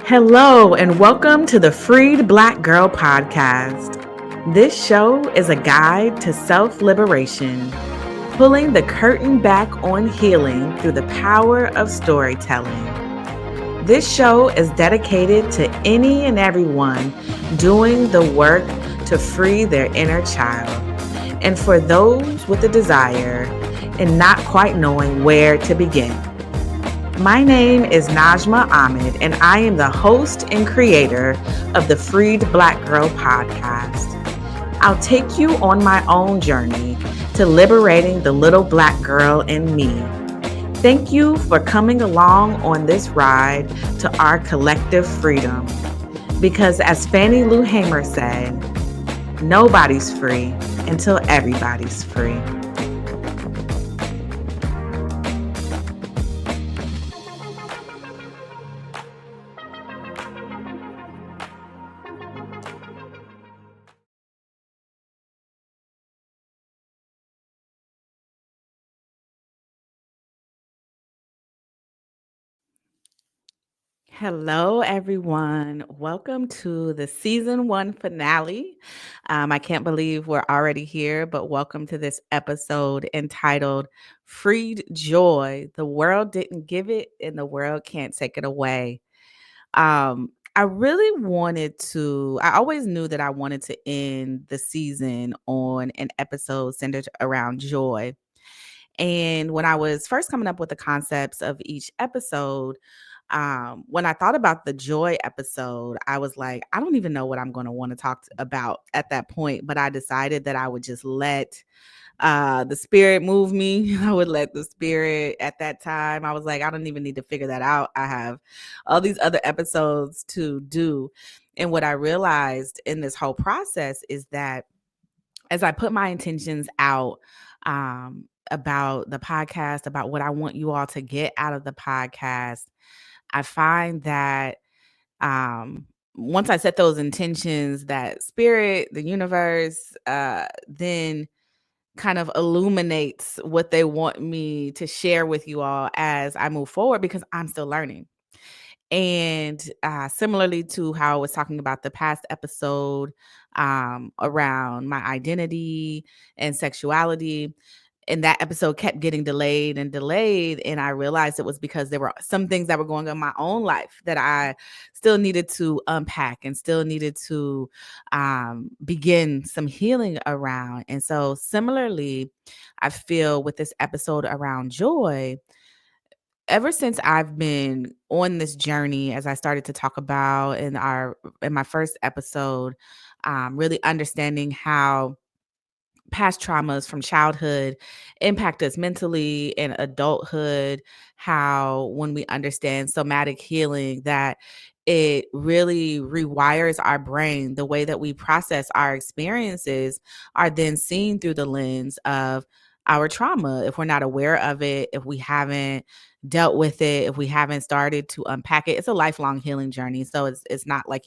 Hello, and welcome to the Freed Black Girl Podcast. This show is a guide to self liberation, pulling the curtain back on healing through the power of storytelling. This show is dedicated to any and everyone doing the work to free their inner child, and for those with a desire and not quite knowing where to begin. My name is Najma Ahmed, and I am the host and creator of the Freed Black Girl podcast. I'll take you on my own journey to liberating the little black girl in me. Thank you for coming along on this ride to our collective freedom. Because as Fannie Lou Hamer said, nobody's free until everybody's free. Hello, everyone. Welcome to the season 1 finale. I can't believe we're already here, but welcome to this episode entitled Freed Joy. The world didn't give it, and the world can't take it away. I really I always knew that I wanted to end the season on an episode centered around joy. And when I was first coming up with the concepts of each episode, when I thought about the joy episode, I was like, I don't even know what I'm going to want to about at that point. But I decided that I would just let the spirit move me. I would let the spirit at that time. I was like, I don't even need to figure that out. I have all these other episodes to do. And what I realized in this whole process is that as I put my intentions out, about the podcast, about what I want you all to get out of the podcast, I find that once I set those intentions, that spirit, the universe, then kind of illuminates what they want me to share with you all as I move forward because I'm still learning. And similarly to how I was talking about the past episode around my identity and sexuality, and that episode kept getting delayed and delayed. And I realized it was because there were some things that were going on in my own life that I still needed to unpack and still needed to begin some healing around. And so similarly, I feel with this episode around joy, ever since I've been on this journey, as I started to talk about in my first episode, really understanding how past traumas from childhood impact us mentally in adulthood, how when we understand somatic healing, that it really rewires our brain. The way that we process our experiences are then seen through the lens of our trauma. If we're not aware of it, if we haven't dealt with it, if we haven't started to unpack it, it's a lifelong healing journey. So it's not like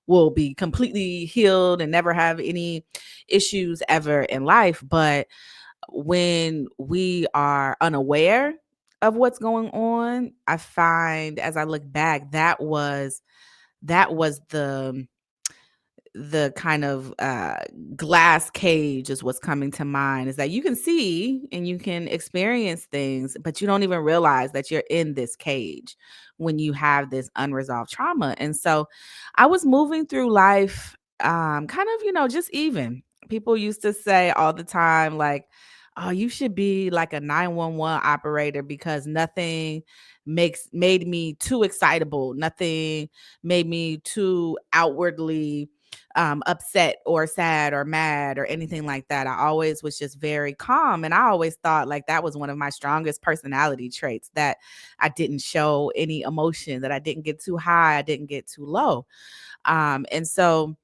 will be completely healed and never have any issues ever in life. But when we are unaware of what's going on, I find as I look back, that was the kind of glass cage is what's coming to mind, is that you can see and you can experience things, but you don't even realize that you're in this cage when you have this unresolved trauma. And so I was moving through life kind of, just even. People used to say all the time, like, oh, you should be like a 911 operator because nothing made me too excitable. Nothing made me too outwardly upset or sad or mad or anything like that. I always was just very calm. And I always thought like that was one of my strongest personality traits, that I didn't show any emotion, that I didn't get too high, I didn't get too low. And so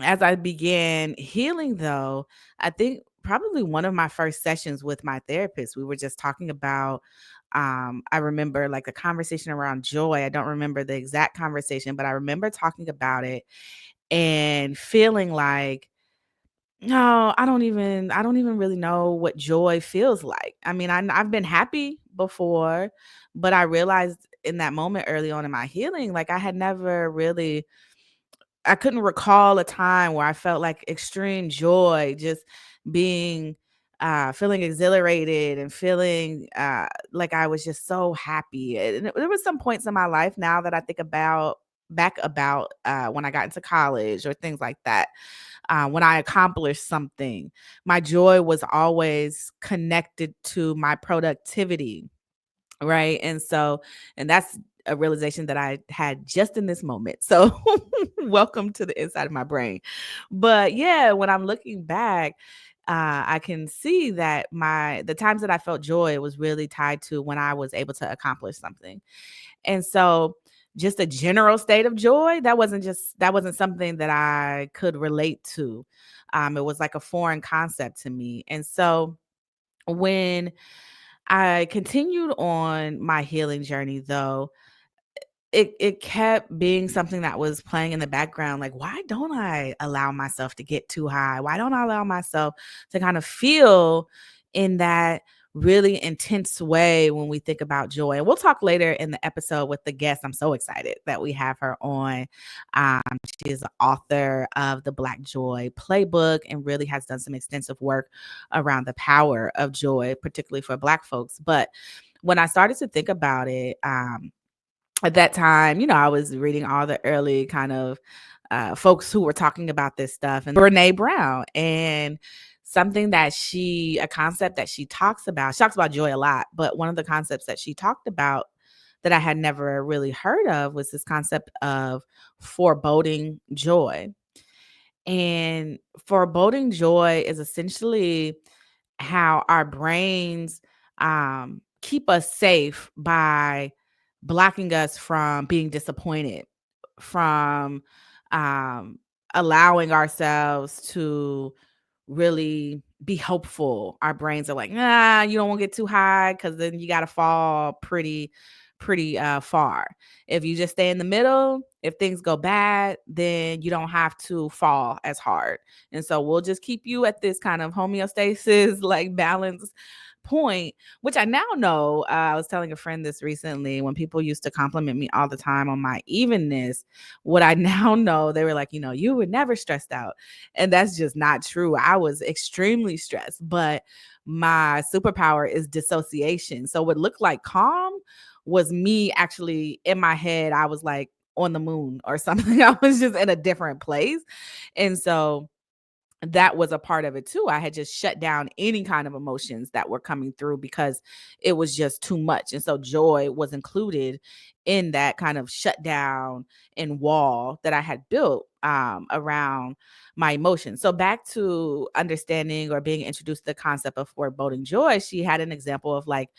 as I began healing, though, I think probably one of my first sessions with my therapist, we were just talking about, I remember like a conversation around joy. I don't remember the exact conversation, but I remember talking about it and feeling like, no, I don't even really know what joy feels like. I mean, I've been happy before, but I realized in that moment early on in my healing, like I had never really I couldn't recall a time where I felt like extreme joy, just being feeling exhilarated and feeling like I was just so happy. And there was some points in my life now that I think about back about when I got into college or things like that. When I accomplished something, my joy was always connected to my productivity. Right. And that's a realization that I had just in this moment. So, welcome to the inside of my brain. But yeah, when I'm looking back, I can see that the times that I felt joy was really tied to when I was able to accomplish something. And so, just a general state of joy, that wasn't something that I could relate to. It was like a foreign concept to me. And so, when I continued on my healing journey though, it kept being something that was playing in the background, like, why don't I allow myself to get too high? Why don't I allow myself to kind of feel in that really intense way when we think about joy? And we'll talk later in the episode with the guest. I'm so excited that we have her on. Um, she is the author of the Black Joy Playbook and really has done some extensive work around the power of joy, particularly for Black folks. But when I started to think about it, at that time, I was reading all the early kind of folks who were talking about this stuff, and Brene Brown, and a concept that she talks about joy a lot, but one of the concepts that she talked about that I had never really heard of was this concept of foreboding joy. And foreboding joy is essentially how our brains keep us safe by blocking us from being disappointed, from um, allowing ourselves to really be hopeful. Our brains are like, nah, you don't want to get too high because then you got to fall pretty far. If you just stay in the middle, if things go bad, then you don't have to fall as hard. And so we'll just keep you at this kind of homeostasis, like balance point, which I now know. I was telling a friend this recently when people used to compliment me all the time on my evenness. What I now know, they were like, you were never stressed out. And that's just not true. I was extremely stressed, but my superpower is dissociation. So what looked like calm was me actually in my head. I was like on the moon or something. I was just in a different place. And so that was a part of it too. I had just shut down any kind of emotions that were coming through because it was just too much. And so joy was included in that kind of shutdown and wall that I had built around my emotions. So back to understanding or being introduced to the concept of foreboding joy, she had an example of like,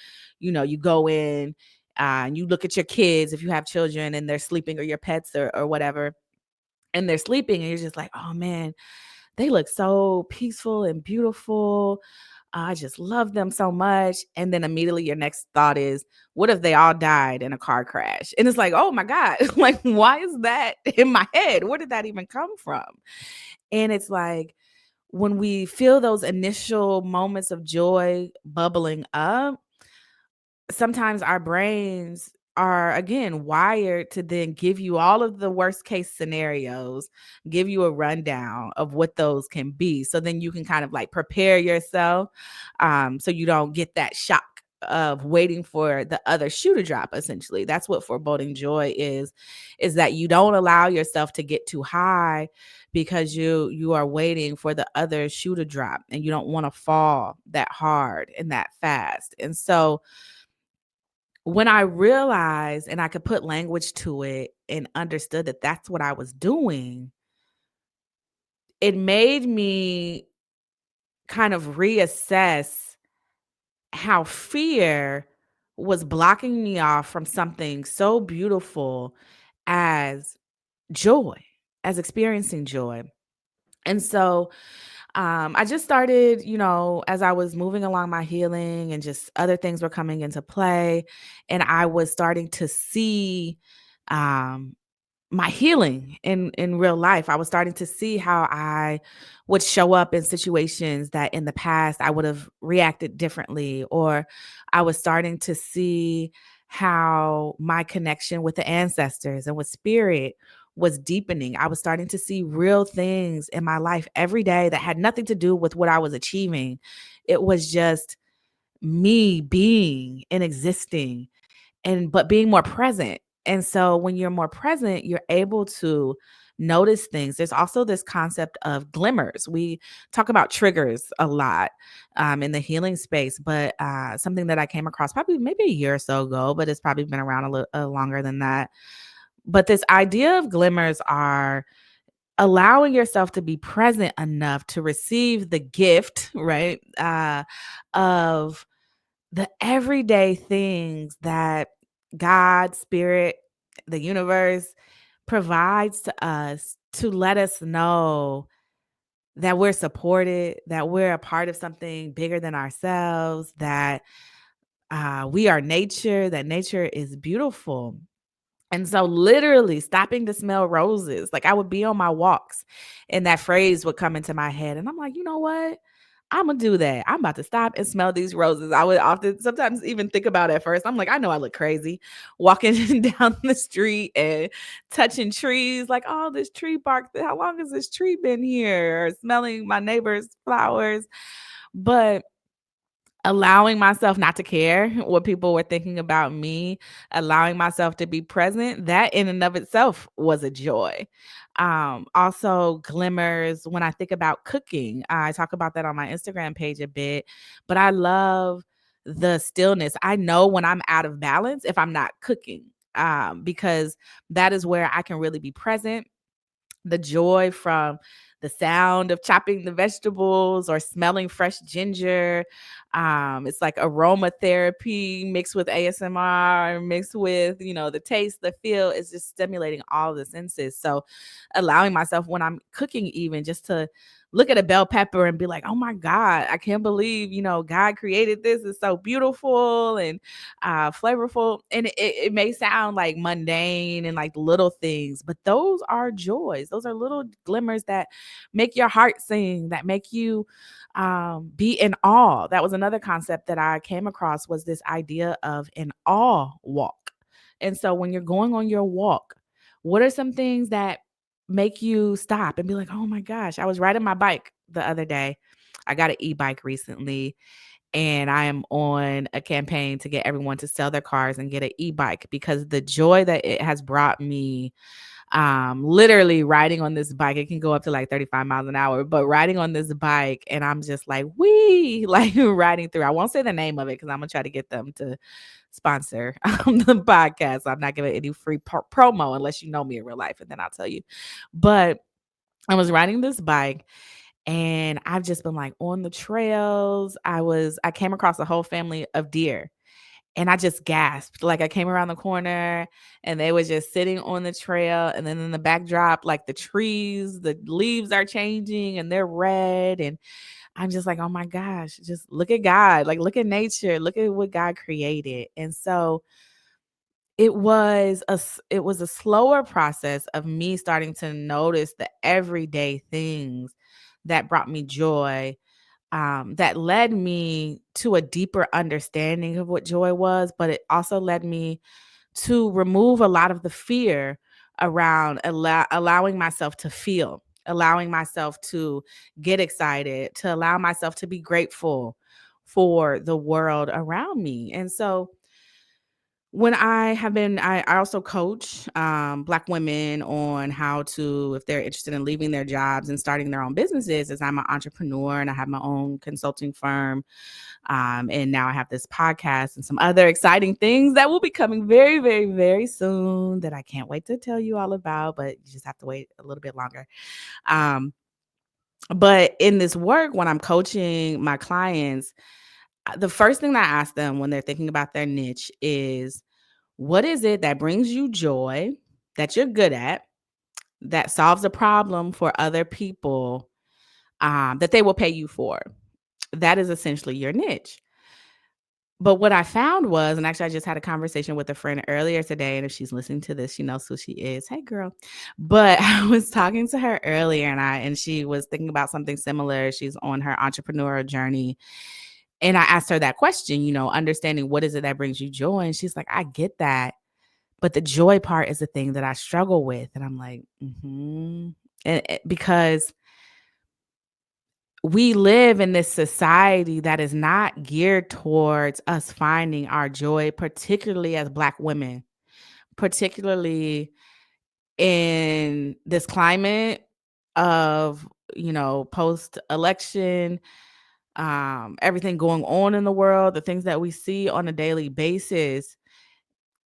you go in and you look at your kids, if you have children and they're sleeping, or your pets or whatever, and they're sleeping, and you're just like, oh man, they look so peaceful and beautiful. I just love them so much. And then immediately your next thought is, what if they all died in a car crash? And it's like, oh my God, like, why is that in my head? Where did that even come from? And it's like, when we feel those initial moments of joy bubbling up, sometimes our brains are again wired to then give you all of the worst case scenarios, give you a rundown of what those can be. So then you can kind of like prepare yourself, so you don't get that shock of waiting for the other shoe to drop. Essentially, that's what foreboding joy is that you don't allow yourself to get too high because you are waiting for the other shoe to drop, and you don't want to fall that hard and that fast. And so when I realized and I could put language to it and understood that that's what I was doing, it made me kind of reassess how fear was blocking me off from something so beautiful as joy, as experiencing joy. And so I just started, as I was moving along my healing and just other things were coming into play, and I was starting to see um, my healing in real life. I was starting to see how I would show up in situations that in the past I would have reacted differently, or I was starting to see how my connection with the ancestors and with spirit was deepening. I was starting to see real things in my life every day that had nothing to do with what I was achieving. It was just me being and existing and but being more present. And so when you're more present, you're able to notice things. There's also this concept of glimmers. We talk about triggers a lot in the healing space, but something that I came across probably maybe a year or so ago, but it's probably been around a little longer than that. But this idea of glimmers are allowing yourself to be present enough to receive the gift, right? Of the everyday things that God, spirit, the universe provides to us to let us know that we're supported, that we're a part of something bigger than ourselves, that we are nature, that nature is beautiful. And so literally stopping to smell roses, like I would be on my walks and that phrase would come into my head. And I'm like, you know what? I'm gonna do that. I'm about to stop and smell these roses. I would often sometimes even think about it at first. I'm like, I know I look crazy walking down the street and touching trees, like, oh, this tree bark. How long has this tree been here? Or smelling my neighbor's flowers. But allowing myself not to care what people were thinking about me, allowing myself to be present, that in and of itself was a joy. Also glimmers when I think about cooking. I talk about that on my Instagram page a bit, but I love the stillness. I know when I'm out of balance if I'm not cooking. Because that is where I can really be present, the joy from the sound of chopping the vegetables or smelling fresh ginger. It's like aromatherapy mixed with ASMR, mixed with, the taste, the feel is just stimulating all the senses. So allowing myself when I'm cooking, even just to look at a bell pepper and be like, oh my God, I can't believe, God created this. It's so beautiful and flavorful. And it may sound like mundane and like little things, but those are joys. Those are little glimmers that make your heart sing, that make you be in awe. That was another concept that I came across, was this idea of an awe walk. And so when you're going on your walk, what are some things that make you stop and be like, oh my gosh, I was riding my bike the other day. I got an e-bike recently, and I am on a campaign to get everyone to sell their cars and get an e-bike because the joy that it has brought me, literally riding on this bike, it can go up to like 35 miles an hour, but riding on this bike and I'm just like, wee, like riding through. I won't say the name of it because I'm gonna try to get them to sponsor the podcast. I'm not giving any free promo unless you know me in real life, and then I'll tell you. But I was riding this bike and I've just been like on the trails. I came across a whole family of deer and I just gasped. Like I came around the corner and they were just sitting on the trail. And then in the backdrop, like the trees, the leaves are changing and they're red. And I'm just like, oh my gosh, just look at God, like look at nature, look at what God created. And so it was a slower process of me starting to notice the everyday things that brought me joy, that led me to a deeper understanding of what joy was, but it also led me to remove a lot of the fear around allowing myself to feel, allowing myself to get excited, to allow myself to be grateful for the world around me. And so when I also coach Black women on how to, if they're interested in leaving their jobs and starting their own businesses, as I'm an entrepreneur and I have my own consulting firm. And now I have this podcast and some other exciting things that will be coming very, very, very soon that I can't wait to tell you all about, but you just have to wait a little bit longer. Um, but in this work, when I'm coaching my clients, the first thing that I ask them when they're thinking about their niche is, what is it that brings you joy, that you're good at, that solves a problem for other people, that they will pay you for? That is essentially your niche. But what I found was, and actually I just had a conversation with a friend earlier today, and if she's listening to this, she knows who she is. Hey girl. But I was talking to her earlier and she was thinking about something similar. She's on her entrepreneurial journey. And I asked her that question, understanding what is it that brings you joy? And she's like, I get that. But the joy part is the thing that I struggle with. And I'm like, because we live in this society that is not geared towards us finding our joy, particularly as Black women, particularly in this climate of, post election, everything going on in the world, the things that we see on a daily basis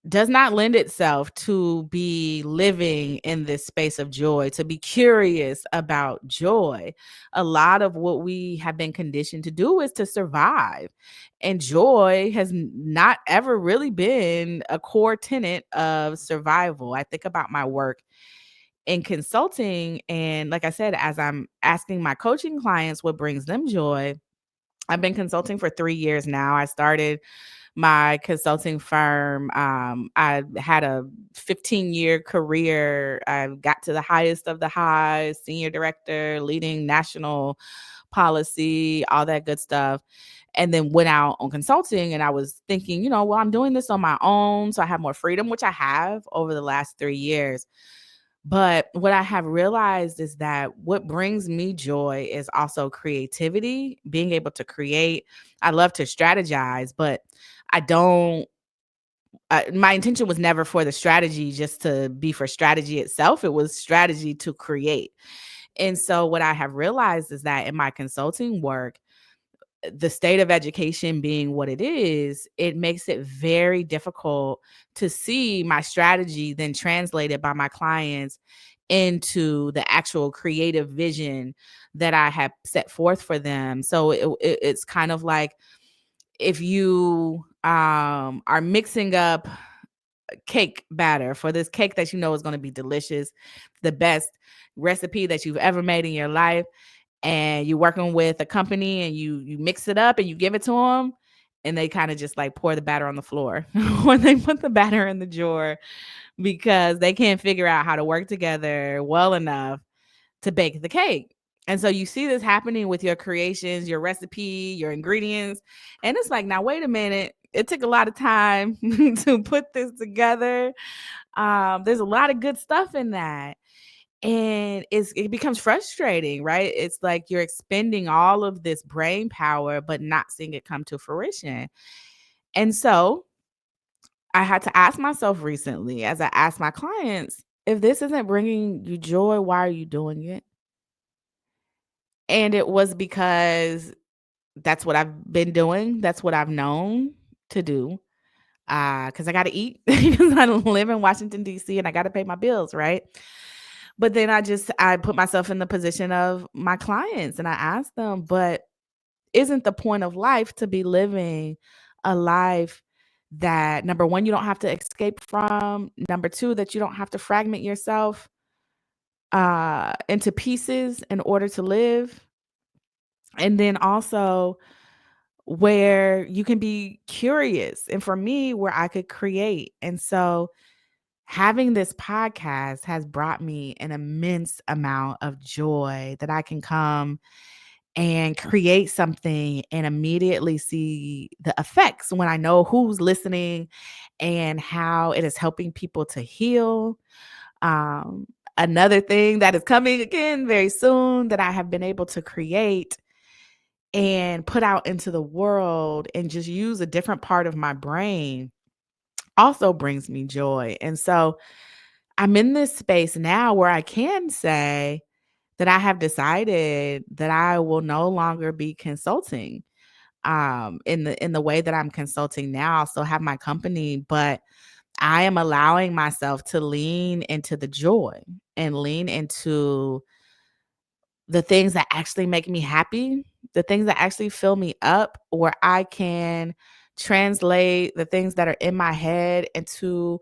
does not lend itself to be living in this space of joy, to be curious about joy. A lot of what we have been conditioned to do is to survive. And joy has not ever really been a core tenet of survival. I think about my work in consulting. And like I said, as I'm asking my coaching clients what brings them joy, I've been consulting for 3 years now. I started my consulting firm. I had a 15-year career. I got to the highest of the highs, senior director, leading national policy, all that good stuff. And then went out on consulting, and I was thinking, well, I'm doing this on my own, so I have more freedom, which I have over the last 3 years. But what I have realized is that what brings me joy is also creativity, being able to create. I love to strategize, but I don't. My intention was never for the strategy just to be for strategy itself. It was strategy to create. And so, what I have realized is that in my consulting work, the state of education being what it is, it makes it very difficult to see my strategy then translated by my clients into the actual creative vision that I have set forth for them. So it's kind of like if you are mixing up cake batter for this cake that is going to be delicious, the best recipe that you've ever made in your life, and you're working with a company and you mix it up and you give it to them, and they kind of just like pour the batter on the floor or they put the batter in the drawer because they can't figure out how to work together well enough to bake the cake. And so you see this happening with your creations, your recipe, your ingredients. And it's like, now, wait a minute. It took a lot of time to put this together. There's a lot of good stuff in that. And it becomes frustrating, right? It's like you're expending all of this brain power, but not seeing it come to fruition. And so I had to ask myself recently, as I asked my clients, if this isn't bringing you joy, why are you doing it? And it was because that's what I've been doing. That's what I've known to do. Because I got to eat because I live in Washington, D.C. and I got to pay my bills, right? But then I put myself in the position of my clients and I asked them, but isn't the point of life to be living a life that, number one, you don't have to escape from, number two, that you don't have to fragment yourself into pieces in order to live, and then also where you can be curious, and for me, where I could create. And so having this podcast has brought me an immense amount of joy that I can come and create something and immediately see the effects when I know who's listening and how it is helping people to heal. Um, Another thing that is coming again very soon that I have been able to create and put out into the world and just use a different part of my brain also brings me joy. And so I'm in this space now where I can say that I have decided that I will no longer be consulting in the way that I'm consulting now. I still have my company, but I am allowing myself to lean into the joy and lean into the things that actually make me happy, the things that actually fill me up, where I can translate the things that are in my head into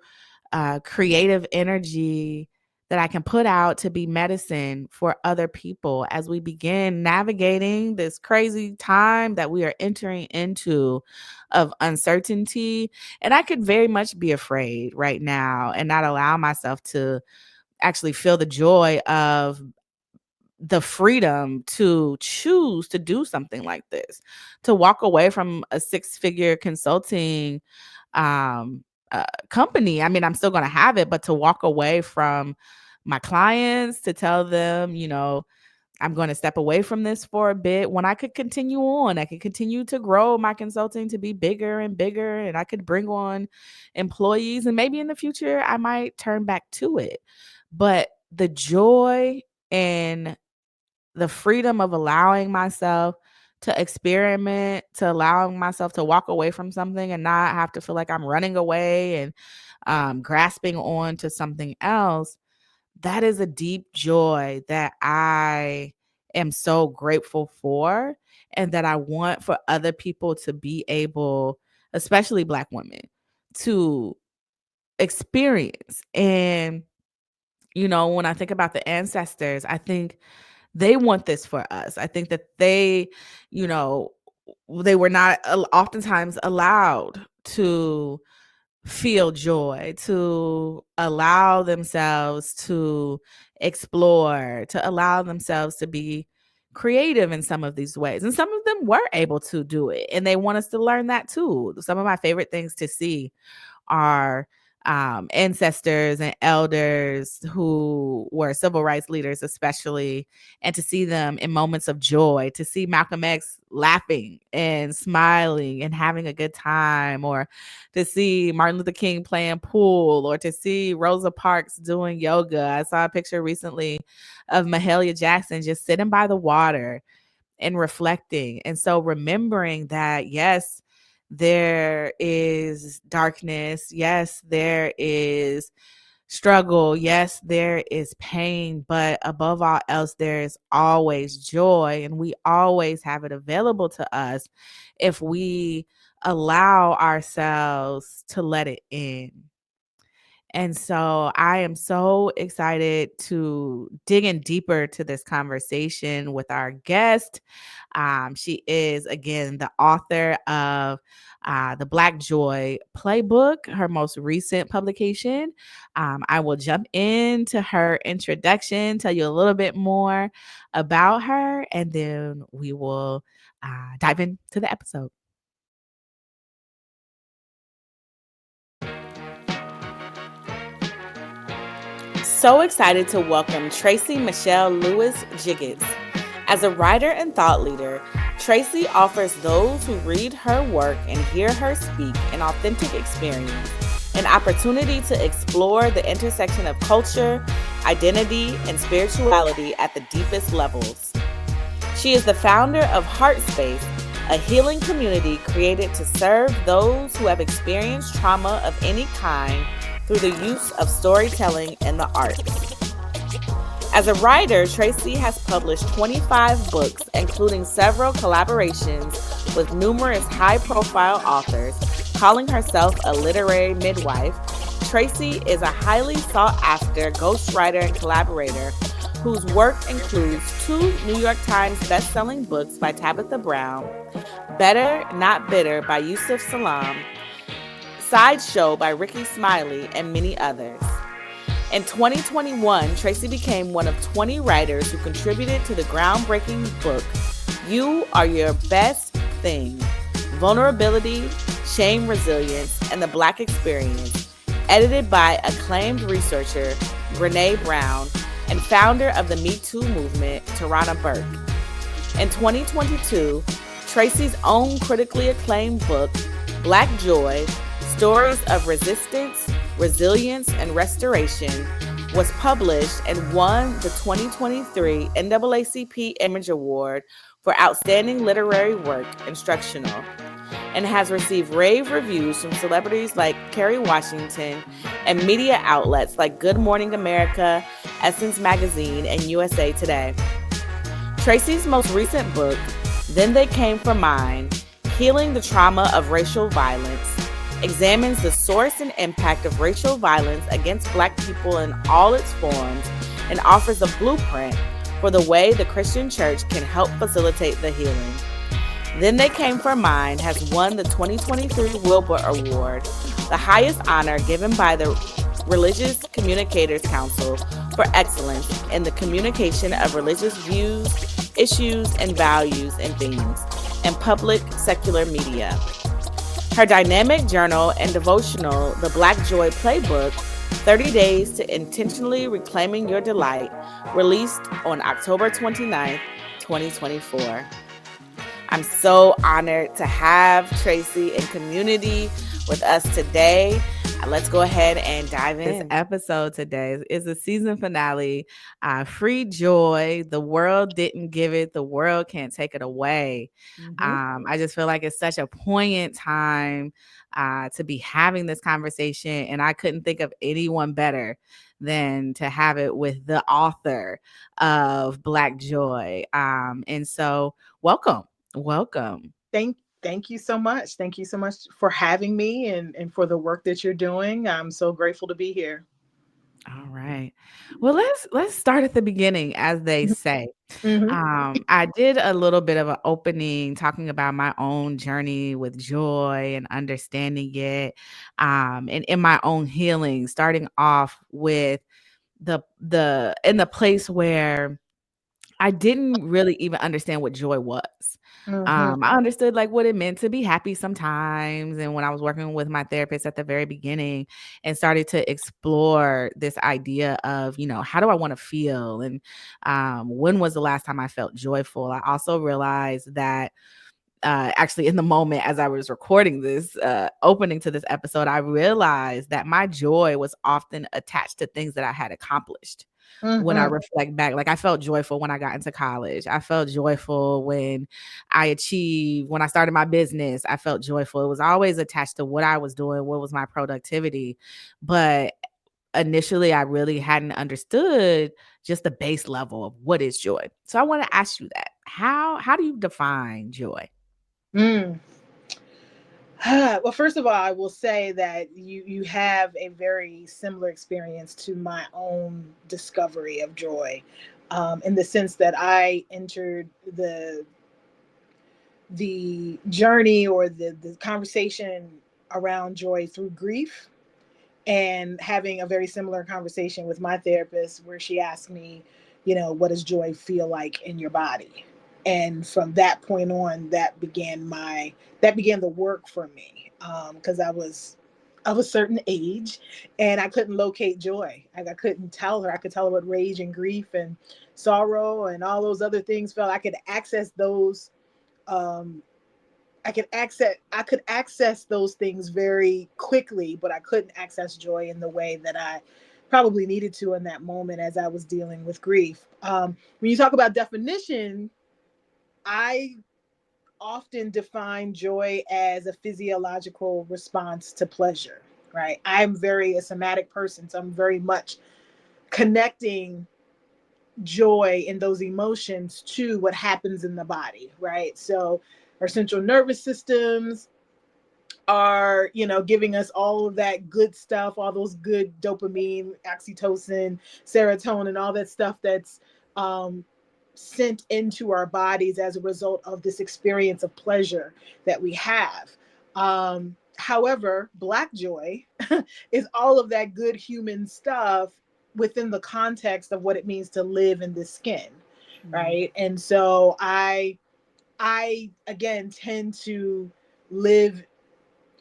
creative energy that I can put out to be medicine for other people as we begin navigating this crazy time that we are entering into of uncertainty. And I could very much be afraid right now and not allow myself to actually feel the joy of the freedom to choose to do something like this, to walk away from a six-figure consulting um, company. I mean, I'm still going to have it, but to walk away from my clients, to tell them, I'm going to step away from this for a bit when I could continue on. I could continue to grow my consulting to be bigger and bigger, and I could bring on employees. And maybe in the future, I might turn back to it. But the joy and the freedom of allowing myself to experiment, to allowing myself to walk away from something and not have to feel like I'm running away and grasping on to something else, that is a deep joy that I am so grateful for, and that I want for other people to be able, especially Black women, to experience. And, when I think about the ancestors, I think they want this for us. I think that you know, they were not oftentimes allowed to feel joy, to allow themselves to explore, to allow themselves to be creative in some of these ways. And some of them were able to do it, and they want us to learn that too. Some of my favorite things to see are ancestors and elders who were civil rights leaders, especially, and to see them in moments of joy, to see Malcolm X laughing and smiling and having a good time, or to see Martin Luther King playing pool, or to see Rosa Parks doing yoga. I saw a picture recently of Mahalia Jackson just sitting by the water and reflecting. And so remembering that, yes, there is darkness. Yes, there is struggle. Yes, there is pain. But above all else, there is always joy. And we always have it available to us if we allow ourselves to let it in. And so I am so excited to dig in deeper to this conversation with our guest. She is, again, the author of the Black Joy Playbook, her most recent publication. I will jump into her introduction, tell you a little bit more about her, and then we will dive into the episode. So excited to welcome Tracey Michae'l Lewis-Giggetts. As a writer and thought leader, Tracey offers those who read her work and hear her speak an authentic experience, an opportunity to explore the intersection of culture, identity, and spirituality at the deepest levels. She is the founder of HeARTspace, a healing community created to serve those who have experienced trauma of any kind through the use of storytelling and the arts. As a writer, Tracey has published 25 books, including several collaborations with numerous high-profile authors. Calling herself a literary midwife, Tracey is a highly sought-after ghostwriter and collaborator whose work includes 2 New York Times best-selling books by Tabitha Brown, Better Not Bitter by Yusuf Salaam, Sideshow by Ricky Smiley, and many others. In 2021, Tracey became one of 20 writers who contributed to the groundbreaking book, You Are Your Best Thing: Vulnerability, Shame, Resilience, and the Black Experience, edited by acclaimed researcher Brené Brown and founder of the Me Too movement, Tarana Burke. In 2022, Tracey's own critically acclaimed book, Black Joy: Stories of Resistance, Resilience, and Restoration, was published and won the 2023 NAACP Image Award for Outstanding Literary Work, Instructional, and has received rave reviews from celebrities like Kerry Washington and media outlets like Good Morning America, Essence Magazine, and USA Today. Tracey's most recent book, Then They Came for Mine: Healing the Trauma of Racial Violence, examines the source and impact of racial violence against Black people in all its forms and offers a blueprint for the way the Christian church can help facilitate the healing. Then They Came for Mine has won the 2023 Wilbur Award, the highest honor given by the Religious Communicators Council for excellence in the communication of religious views, issues, and values and themes in public secular media. Her dynamic journal and devotional, The Black Joy Playbook, 30 Days to Intentionally Reclaiming Your Delight, released on October 29th, 2024. I'm so honored to have Tracey in community with us today. Let's go ahead and dive in. This episode today is a season finale. Free joy. The world didn't give it. The world can't take it away. I just feel like it's such a poignant time to be having this conversation. And I couldn't think of anyone better than to have it with the author of Black Joy. And so welcome. Welcome. Thank you so much. Thank you so much for having me and for the work that you're doing. I'm so grateful to be here. All right. Well, let's start at the beginning, as they say. Mm-hmm. I did a little bit of an opening talking about my own journey with joy and understanding it, and in my own healing, starting off with the in the place where I didn't really even understand what joy was. Mm-hmm. I understood like what it meant to be happy sometimes. And when I was working with my therapist at the very beginning and started to explore this idea of, how do I want to feel? And when was the last time I felt joyful? I also realized that actually in the moment as I was recording this opening to this episode, I realized that my joy was often attached to things that I had accomplished. When I Mm-hmm. reflect back, like I felt joyful when I got into college. I felt joyful when I achieved, when I started my business. I felt joyful. It was always attached to what I was doing, what was my productivity. But initially, I really hadn't understood just the base level of what is joy. So I want to ask you that. How do you define joy? Mm. Well, first of all, I will say that you have a very similar experience to my own discovery of joy, in the sense that I entered the journey or the conversation around joy through grief, and having a very similar conversation with my therapist where she asked me, what does joy feel like in your body? And from that point on, that began the work for me, because I was of a certain age and I couldn't locate joy. I couldn't tell her. I could tell her what rage and grief and sorrow and all those other things felt. I could access those. um, I could access those things very quickly, but I couldn't access joy in the way that I probably needed to in that moment as I was dealing with grief. When you talk about definition, I often define joy as a physiological response to pleasure. Right? I'm very a somatic person, so I'm very much connecting joy and those emotions to what happens in the body. Right? So our central nervous systems are giving us all of that good stuff, all those good dopamine, oxytocin, serotonin, all that stuff that's um, sent into our bodies as a result of this experience of pleasure that we have. However, black joy is all of that good human stuff within the context of what it means to live in this skin, Mm. right? And so I again tend to live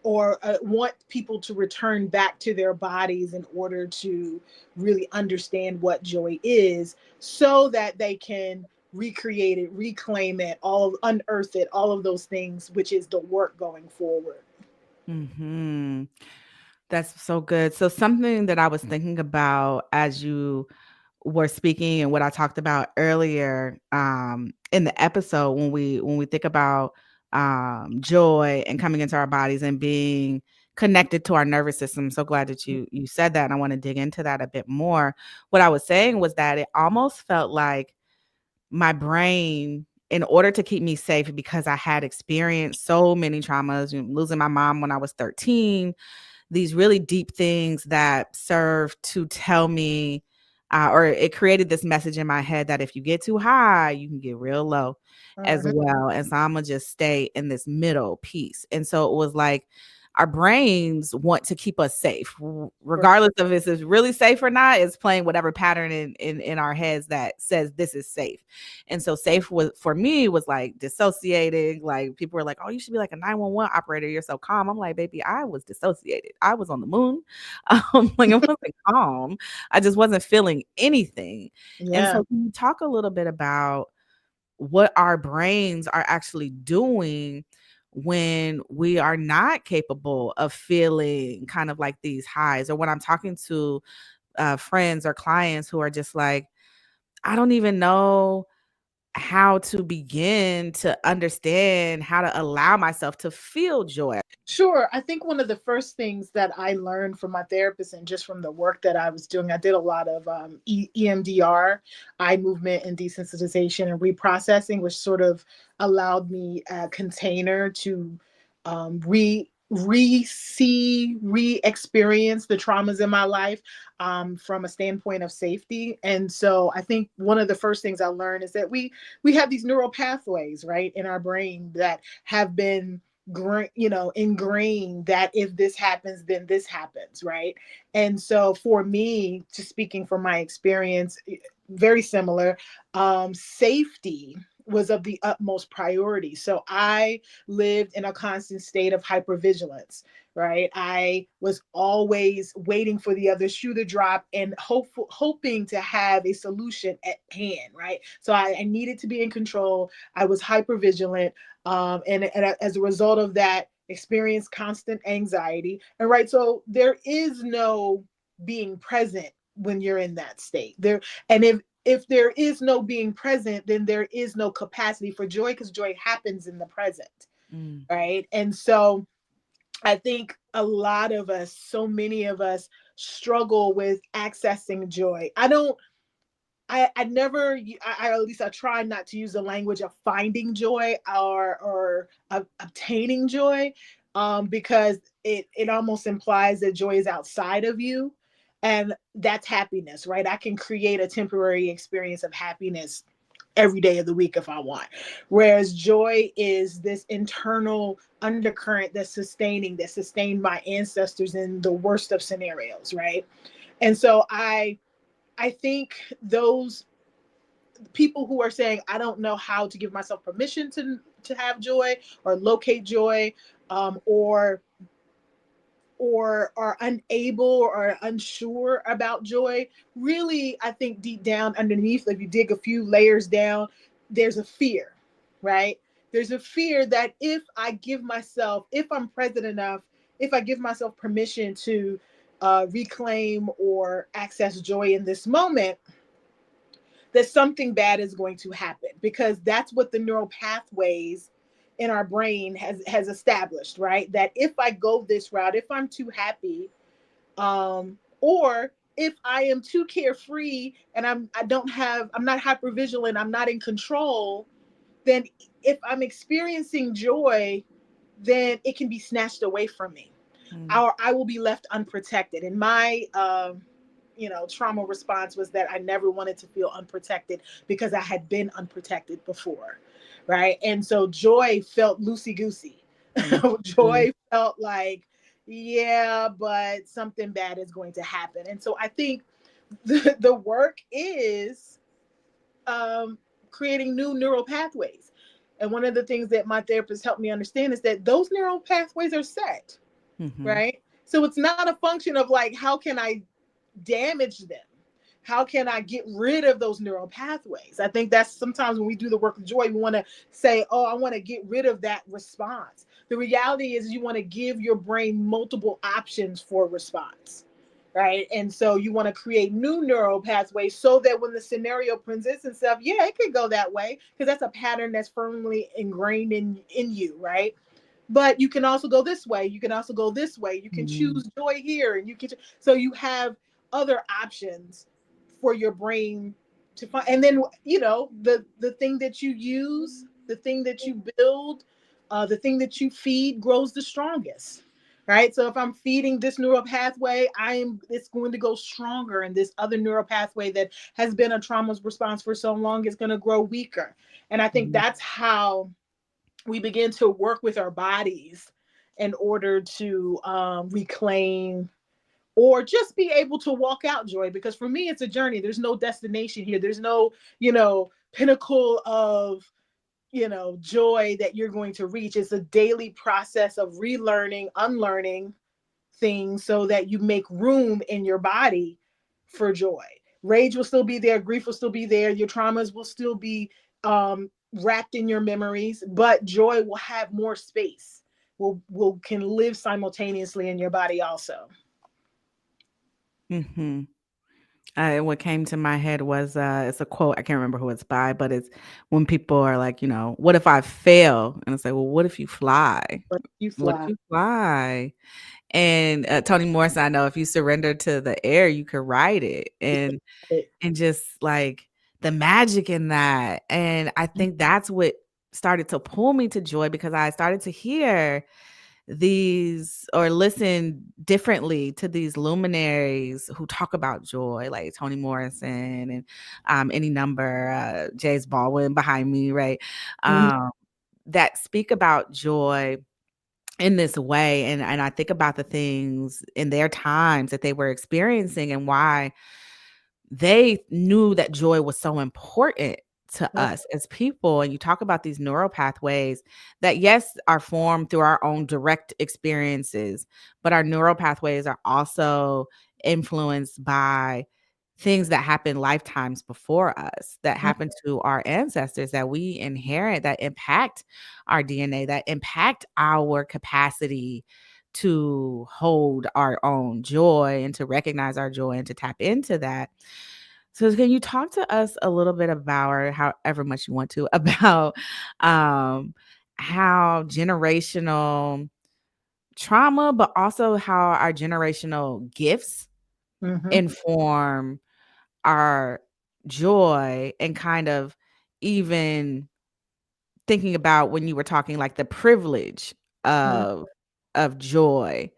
or want people to return back to their bodies in order to really understand what joy is, so that they can recreate it, reclaim it, all unearth it, all of those things, which is the work going forward. Mhm. That's so good. So something that I was thinking about as you were speaking and what I talked about earlier in the episode when we think about joy and coming into our bodies and being connected to our nervous system. I'm so glad that you said that, and I want to dig into that a bit more. What I was saying was that it almost felt like my brain, in order to keep me safe, because I had experienced so many traumas, losing my mom when I was 13, these really deep things that serve to tell me, or it created this message in my head that if you get too high, you can get real low as Mhm. well. And so I'm gonna just stay in this middle piece. And so it was like our brains want to keep us safe, For sure. regardless of if it's really safe or not. It's playing whatever pattern in our heads that says this is safe. And so safe was, for me, was like dissociating. Like people were like, oh, you should be like a 911 operator, you're so calm. I'm like, baby, I was dissociated, I was on the moon. Like it wasn't calm, I just wasn't feeling anything. And Yeah. so can you talk a little bit about what our brains are actually doing when we are not capable of feeling kind of like these highs, or when I'm talking to friends or clients who are just like, I don't even know how to begin to understand how to allow myself to feel joy. Sure. I think one of the first things that I learned from my therapist and just from the work that I was doing, I did a lot of EMDR, eye movement and desensitization and reprocessing, which sort of allowed me a container to re-experience the traumas in my life from a standpoint of safety. And so I think one of the first things I learned is that we have these neural pathways, right, in our brain that have been ingrained that if this happens, then this happens, right? And so for me, just speaking from my experience, very similar. Safety was of the utmost priority. So I lived in a constant state of hypervigilance, right? I was always waiting for the other shoe to drop and hoping to have a solution at hand, right? So I needed to be in control. I was hypervigilant. And as a result of that, experience constant anxiety. And right, so there is no being present when you're in that state. And if there is no being present, then there is no capacity for joy because joy happens in the present, Mm, right? And so I think a lot of us, so many of us, struggle with accessing joy. I never, at least I try not to use the language of finding joy or obtaining joy, because it almost implies that joy is outside of you, and that's happiness, right? I can create a temporary experience of happiness every day of the week if I want. Whereas joy is this internal undercurrent that's sustaining, that sustained my ancestors in the worst of scenarios, right? And so I think those people who are saying I don't know how to give myself permission to have joy or locate joy, or are unable or unsure about joy, really, I think deep down underneath, if you dig a few layers down, there's a fear, right? There's a fear that if I'm present enough, if I give myself permission to reclaim or access joy in this moment, that something bad is going to happen, because that's what the neural pathways in our brain has established, right? That if I go this route, if I'm too happy, or if I am too carefree and I'm not hyper vigilant, I'm not in control, then if I'm experiencing joy, then it can be snatched away from me, mm, or I will be left unprotected. And my trauma response was that I never wanted to feel unprotected because I had been unprotected before, right? And so joy felt loosey goosey. mm, mm, Joy felt like, yeah, but something bad is going to happen. And so I think the work is um, creating new neural pathways. And one of the things that my therapist helped me understand is that those neural pathways are set, mhm, right? So it's not a function of like, how can I damage them? How can I get rid of those neural pathways? I think that's sometimes when we do the work of joy, we want to say, oh, I want to get rid of that response. The reality is you want to give your brain multiple options for response, right? And so you want to create new neural pathways so that when the scenario presents itself, yeah, it could go that way because that's a pattern that's firmly ingrained in you, right? But you can also go this way, you can also go this way, you can mm, choose joy here, and you can, so you have other options for your brain to find. And then the thing that you use, the thing that you build, the thing that you feed grows the strongest, right? So if I'm feeding this neural pathway, it's going to go stronger, and this other neural pathway that has been a trauma response for so long is going to grow weaker. And I think mhm, that's how we begin to work with our bodies in order to reclaim or just be able to walk out joy. Because for me, it's a journey. There's no destination here. There's no, pinnacle of, joy that you're going to reach. It's a daily process of relearning, unlearning things so that you make room in your body for joy. Rage will still be there, grief will still be there, your traumas will still be wrapped in your memories, but joy will have more space. Will can live simultaneously in your body also. Mhm. What came to my head was, it's a quote, I can't remember who it's by, but it's when people are like, "What if I fail?" And it's like, "Well, what if you fly? But you What if fly. you fly?" And, Toni Morrison, I know if you surrender to the air, you could ride it, and just, like, the magic in that, and I think that's what started to pull me to joy because I started to hear these or listen differently to these luminaries who talk about joy, like Toni Morrison and any number, James Baldwin behind me, right? Mhm. Um, that speak about joy in this way. And I think about the things in their times that they were experiencing and why they knew that joy was so important to Yep. us as people. And you talk about these neural pathways that, yes, are formed through our own direct experiences, but our neural pathways are also influenced by things that happened lifetimes before us, that happened to our ancestors, that we inherit, that impact our DNA, that impact our capacity to hold our own joy and to recognize our joy and to tap into that. So can you talk to us a little bit about, or however much you want to, about um, how generational trauma, but also how our generational gifts Mhm. inform our joy, and kind of even thinking about when you were talking like the privilege Mhm. of joy,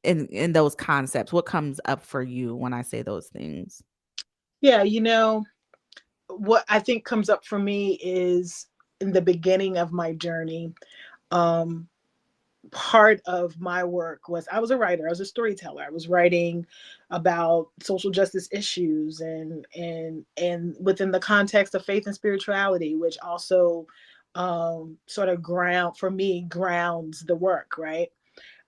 in those concepts, what comes up for you when I say those things? Yeah, what I think comes up for me is in the beginning of my journey. Um, Part of my work was I was a writer, I was a storyteller. I was writing about social justice issues and within the context of faith and spirituality, which also sort of grounds the work, right?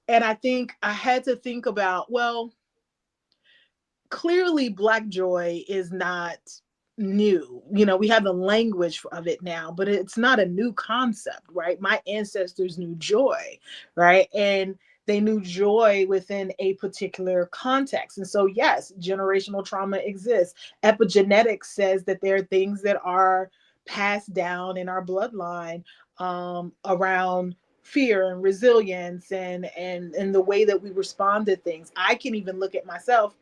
And I think I had to think about, well, clearly black joy is not new. We have the language of it now, but it's not a new concept, right? My ancestors knew joy, right? And they knew joy within a particular context. And so yes, generational trauma exists. Epigenetics says that there are things that are passed down in our bloodline, around fear and resilience and the way that we respond to things. I can even look at myself,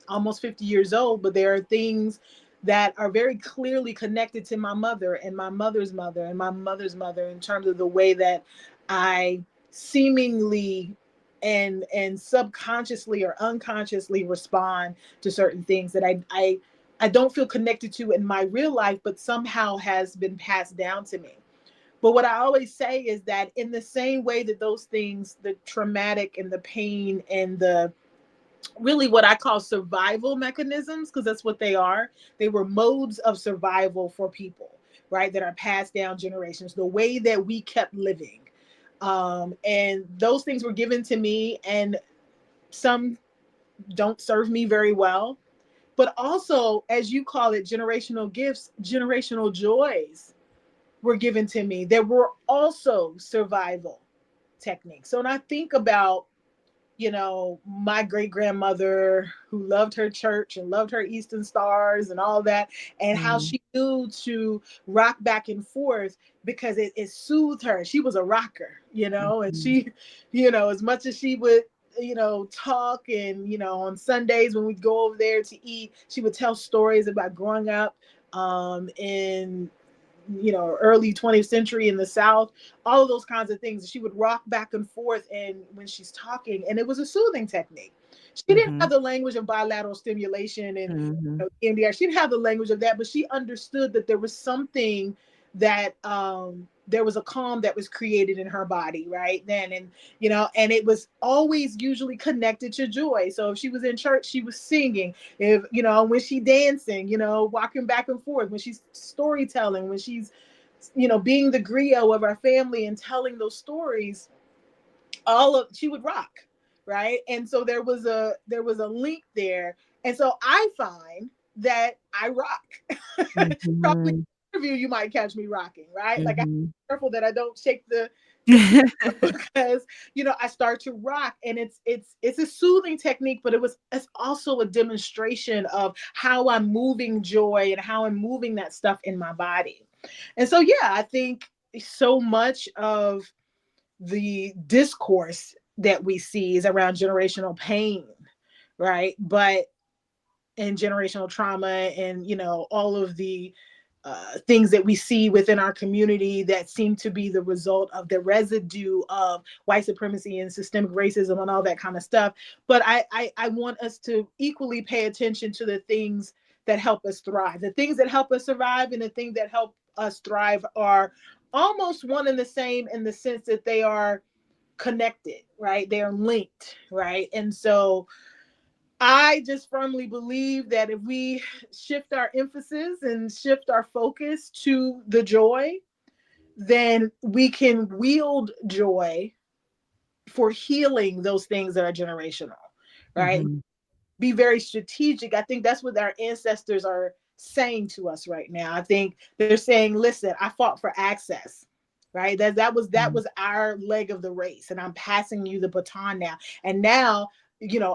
almost 50 years old, but there are things that are very clearly connected to my mother and my mother's mother and my mother's mother, in terms of the way that I seemingly and subconsciously or unconsciously respond to certain things that I don't feel connected to in my real life, but somehow has been passed down to me. But what I always say is that in the same way that those things, the traumatic and the pain and the really what I call survival mechanisms, because that's what they are. They were modes of survival for people, right? That are passed down generations, the way that we kept living. And those things were given to me, and some don't serve me very well. But also, as you call it, generational gifts, generational joys were given to me. There were also survival techniques. So when I think about, my great grandmother who loved her church and loved her Eastern stars and all that, and how Mm, she knew to rock back and forth because it soothed her. She was a rocker, and mhm, she, as much as she would, talk and, on Sundays when we'd go over there to eat, she would tell stories about growing up in early 20th century in the South, all of those kinds of things. She would rock back and forth, and when she's talking, and it was a soothing technique. She didn't have mhm, the language of bilateral stimulation and mhm, EMDR. She didn't have the language of that, but she understood that there was something that there was a calm that was created in her body right then. And and it was always usually connected to joy. So if she was in church, she was singing. If when she dancing, walking back and forth, when she's storytelling, when she's being the griot of our family and telling those stories, she would rock, right? And so there was a link there. And so I find that I rock. Probably Mhm. interview you might catch me rocking, right? Like, I'm Mhm. careful that I don't shake the floor because I start to rock. And it's a soothing technique, but it's also a demonstration of how I'm moving joy and how I'm moving that stuff in my body. And so, yeah, I think so much of the discourse that we see is around generational pain, right? But and generational trauma, and all of the things that we see within our community that seem to be the result of the residue of white supremacy and systemic racism and all that kind of stuff. But I want us to equally pay attention to the things that help us thrive. The things that help us survive and the things that help us thrive are almost one and the same, in the sense that they are connected, right? They are linked, right? And so I just firmly believe that if we shift our emphasis and shift our focus to the joy, then we can wield joy for healing those things that are generational, right? Mhm. Be very strategic. I think that's what our ancestors are saying to us right now. I think they're saying, "Listen, I fought for access." Right? That was our leg of the race, and I'm passing you the baton now. And now,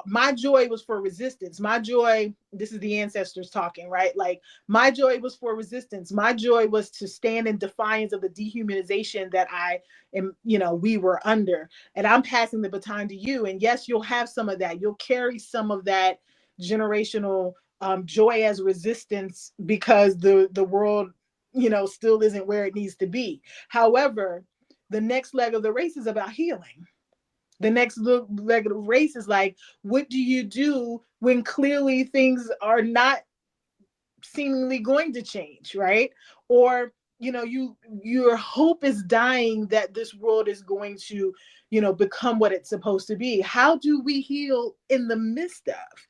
my joy was for resistance. My joy, this is the ancestors talking, right? Like, my joy was for resistance. My joy was to stand in defiance of the dehumanization that we were under. And I'm passing the baton to you. And yes, you'll have some of that. You'll carry some of that generational joy as resistance, because the world, still isn't where it needs to be. However, the next leg of the race is about healing. The next leg of the race is like, what do you do when clearly things are not seemingly going to change, right? Or your hope is dying that this world is going to become what it's supposed to be. How do we heal in the midst of?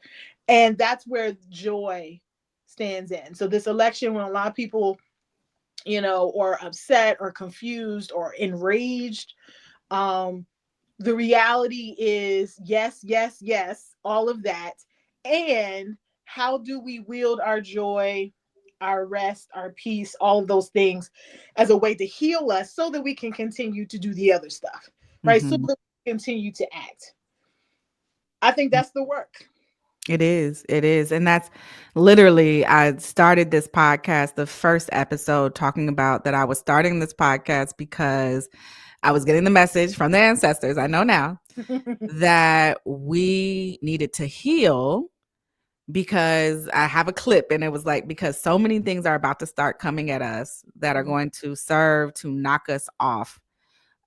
And that's where joy stands in. So this election, when a lot of people or upset or confused or enraged, um the reality is, yes, yes, yes, all of that. And how do we wield our joy, our rest, our peace, all of those things as a way to heal us, so that we can continue to do the other stuff, right? So Mhm. that we continue to act. I think that's the work. It is. It is. And that's literally, I started this podcast, the first episode, talking about that I was starting this podcast because I was getting the message from the ancestors, I know now, that we needed to heal, because I have a clip and it was like, because so many things are about to start coming at us that are going to serve to knock us off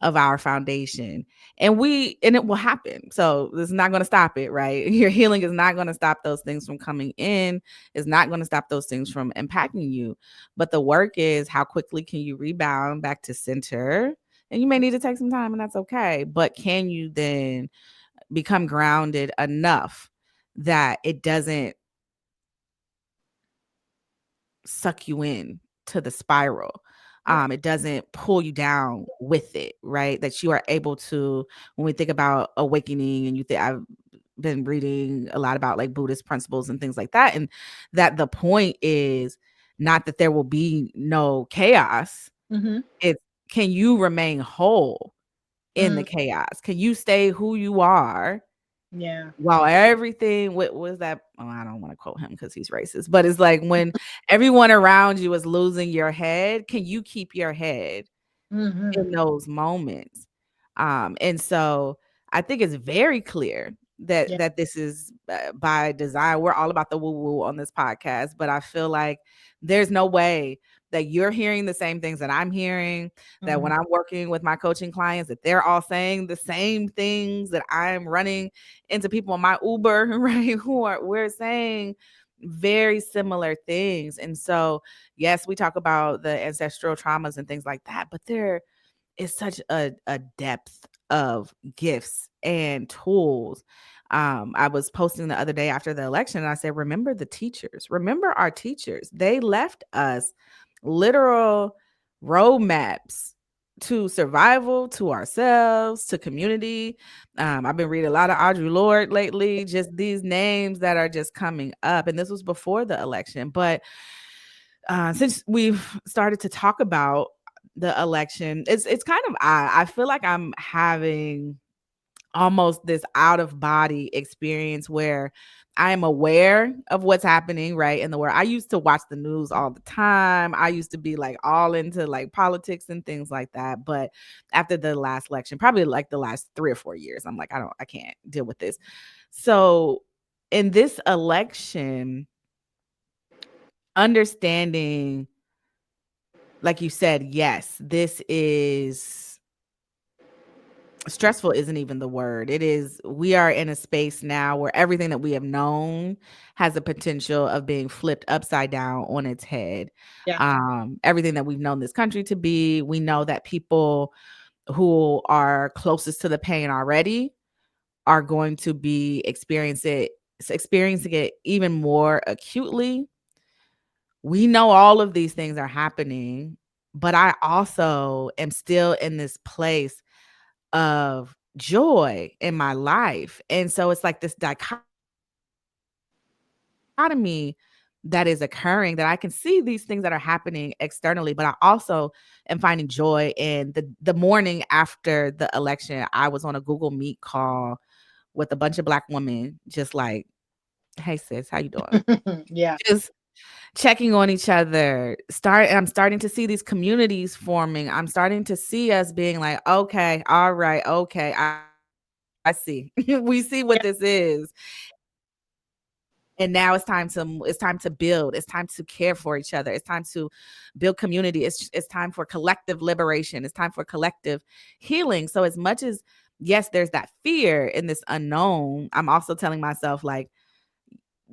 of our foundation, and it will happen. So this is not going to stop it, right? Your healing is not going to stop those things from coming in. It's not going to stop those things from impacting you. But the work is, how quickly can you rebound back to center? And you may need to take some time, and that's okay. But can you then become grounded enough that it doesn't suck you in to the spiral? Yeah. It doesn't pull you down with it, right? That you are able to, when we think about awakening, and you think, I've been reading a lot about like Buddhist principles and things like that, and that the point is not that there will be no chaos. Mm-hmm. It's, can you remain whole in the Mm, chaos? Can you stay who you are yeah. while everything, what was that? Oh, I don't want to quote him because he's racist, but it's like, when everyone around you is losing your head, can you keep your head Mm-hmm. in those moments? And so I think it's very clear that Yeah. this is by design. We're all about the woo woo on this podcast, but I feel like there's no way that you're hearing the same things that I'm hearing, that Mm-hmm. when I'm working with my coaching clients, that they're all saying the same things that I'm running into people on my Uber, right? We're saying very similar things. And so, yes, we talk about the ancestral traumas and things like that, but there is such a depth of gifts and tools. I was posting the other day after the election, and I said, remember the teachers, remember our teachers. They left us literal roadmaps to survival, to ourselves, to community. I've been reading a lot of Audre Lorde lately, just these names that are just coming up. And this was before the election. But since we've started to talk about the election, it's kind of odd. I feel like I'm having almost this out of body experience where I am aware of what's happening right in the world. I used to watch the news all the time. I used to be like all into like politics and things like that. But after the last election, probably like the last 3 or 4 years, I'm like, I can't deal with this. So in this election, understanding, like you said, yes, this is stressful isn't even the word. It is, we are in a space now where everything that we have known has the potential of being flipped upside down on its head. Yeah. Everything that we've known this country to be, we know that people who are closest to the pain already are going to be experiencing it even more acutely. We know all of these things are happening, but I also am still in this place of joy in my life. And so it's like this dichotomy that is occurring, that I can see these things that are happening externally, but I also am finding joy in the morning after the election. I was on a Google Meet call with a bunch of Black women, just like, hey sis, how you doing? Yeah. Just checking on each other. I'm starting to see these communities forming. I'm starting to see us being like, okay, all right, okay, I see. We see what Yeah. this is. And now it's time to build. It's time to care for each other. It's time to build community. It's time for collective liberation. It's time for collective healing. So as much as, yes, there's that fear in this unknown, I'm also telling myself like,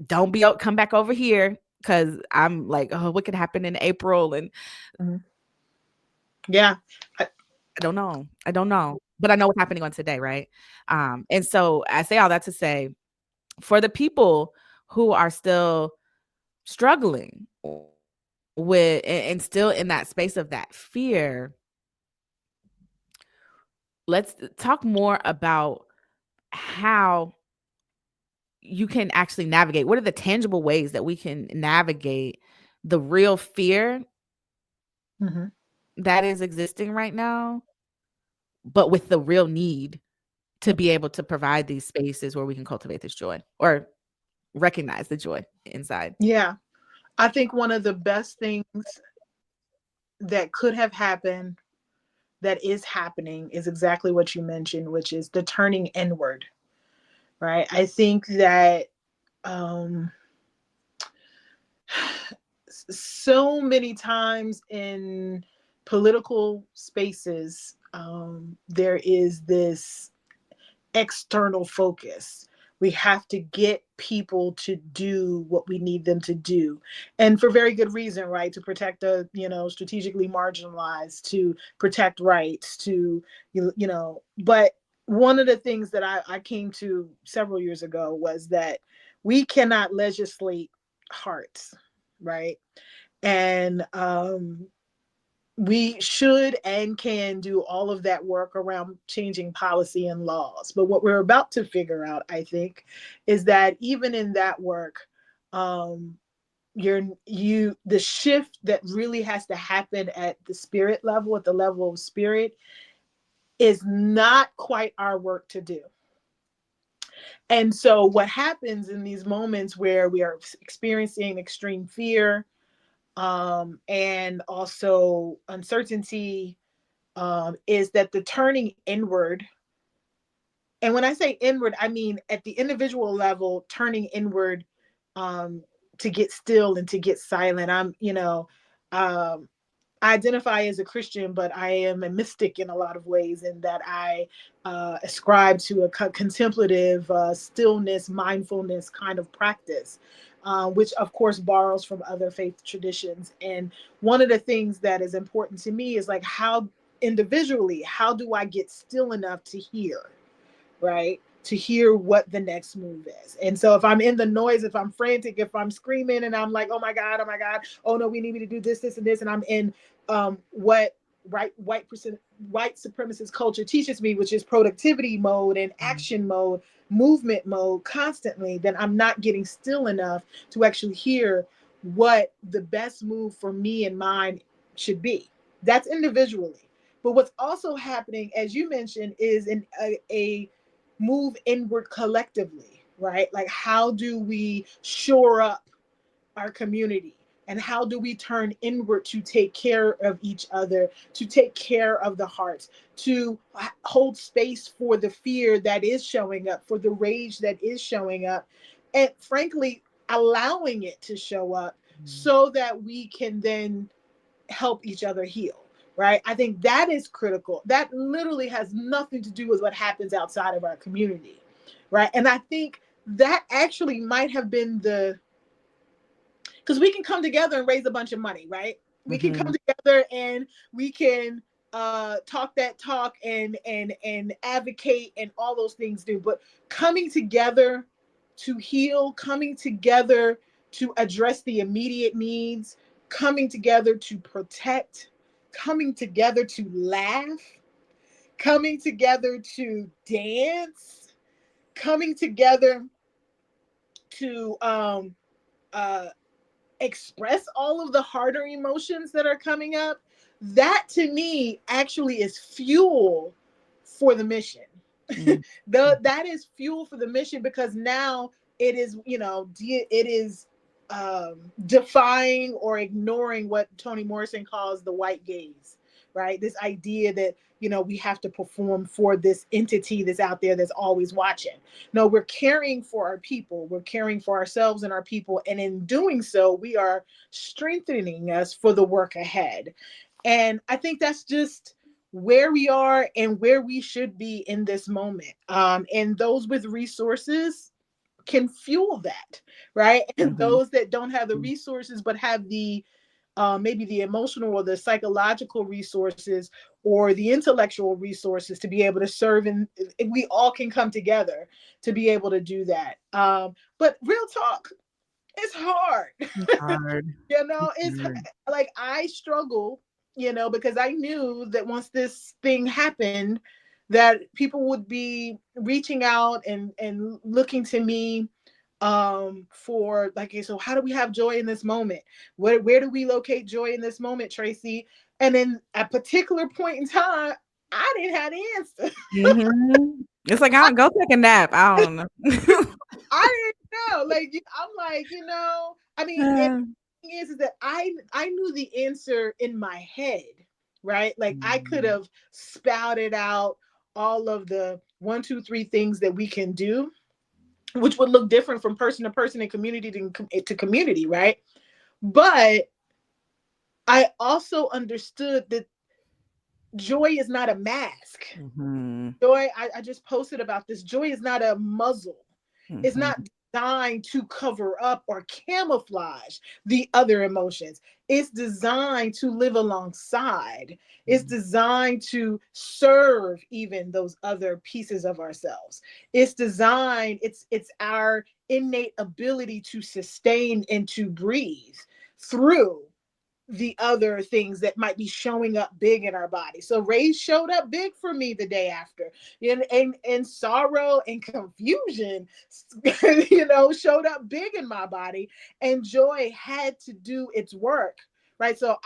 don't come back over here, because I'm like, oh, what could happen in April? And Mhm. Yeah. I- I don't know, but I know what's happening on today, right? And so I say all that to say, for the people who are still struggling with and still in that space of that fear, let's talk more about how you can actually navigate. What are the tangible ways that we can navigate the real fear mhm. that is existing right now, but with the real need to be able to provide these spaces where we can cultivate this joy or recognize the joy inside? Yeah. I think one of the best things that could have happened that is happening is exactly what you mentioned, which is the turning inward, right? I think that um, so many times in political spaces, there is this external focus. We have to get people to do what we need them to do. And for very good reason, right? To protect the, strategically marginalized, to protect rights, to, but one of the things that I came to several years ago was that we cannot legislate hearts, right? And we should and can do all of that work around changing policy and laws. But what we're about to figure out, I think, is that even in that work, um, the shift that really has to happen at the spirit level, at the level of spirit, is not quite our work to do. And so what happens in these moments where we are experiencing extreme fear, and also uncertainty, is that the turning inward, and when I say inward, I mean at the individual level, turning inward, um, to get still and to get silent. Um, I identify as a Christian, but I am a mystic in a lot of ways, in that I ascribe to a contemplative, stillness, mindfulness kind of practice. which of course borrows from other faith traditions. And one of the things that is important to me is like, how individually, how do I get still enough to hear? Right? To hear what the next move is. And so if I'm in the noise, if I'm frantic, if I'm screaming and I'm like, oh my God, oh no, we need me to do this, and this, and I'm in what white supremacist culture teaches me, which is productivity mode and action mode, movement mode constantly, then I'm not getting still enough to actually hear what the best move for me and mine should be. That's individually. But what's also happening, as you mentioned, is a move inward collectively, right? Like, how do we shore up our community? And how do we turn inward to take care of each other, to take care of the hearts, to hold space for the fear that is showing up, for the rage that is showing up, and frankly, allowing it to show up so that we can then help each other heal, right? I think that is critical. That literally has nothing to do with what happens outside of our community, right? And I think that actually might have been because we can come together and raise a bunch of money, right? We can come together and we can talk that talk and advocate and all those things do. But coming together to heal, coming together to address the immediate needs, coming together to protect, coming together to laugh, coming together to dance, coming together to uh express all of the harder emotions that are coming up, that to me actually is fuel for the mission. That is fuel for the mission, because now it is, it is defying or ignoring what Toni Morrison calls the white gaze, right? This idea that, we have to perform for this entity that's out there that's always watching. No, we're caring for our people, we're caring for ourselves and our people, and in doing so we are strengthening us for the work ahead. And I think that's just where we are and where we should be in this moment. And those with resources can fuel that, right? And those that don't have the resources but have the maybe the emotional or the psychological resources or the intellectual resources to be able to serve, and we all can come together to be able to do that. But real talk, it's hard. It's hard. It's like I struggle, because I knew that once this thing happened, that people would be reaching out and looking to me for like, okay, so how do we have joy in this moment? Where do we locate joy in this moment, Tracy? And then at a particular point in time, I didn't have the answer. It's like, I'll go take a nap. I don't know. I didn't know. Like, I'm like, I mean, and the thing is that I knew the answer in my head, right? Like I could have spouted out all of the one, two, three things that we can do, which would look different from person to person and community to community, right? But I also understood that joy is not a mask. Joy, I just posted about this. Joy is not a muzzle. It's not designed to cover up or camouflage the other emotions. It's designed to live alongside. It's designed to serve even those other pieces of ourselves. It's designed, it's our innate ability to sustain and to breathe through the other things that might be showing up big in our body. So rage showed up big for me the day after, and sorrow and confusion, showed up big in my body, and joy had to do its work. Right. So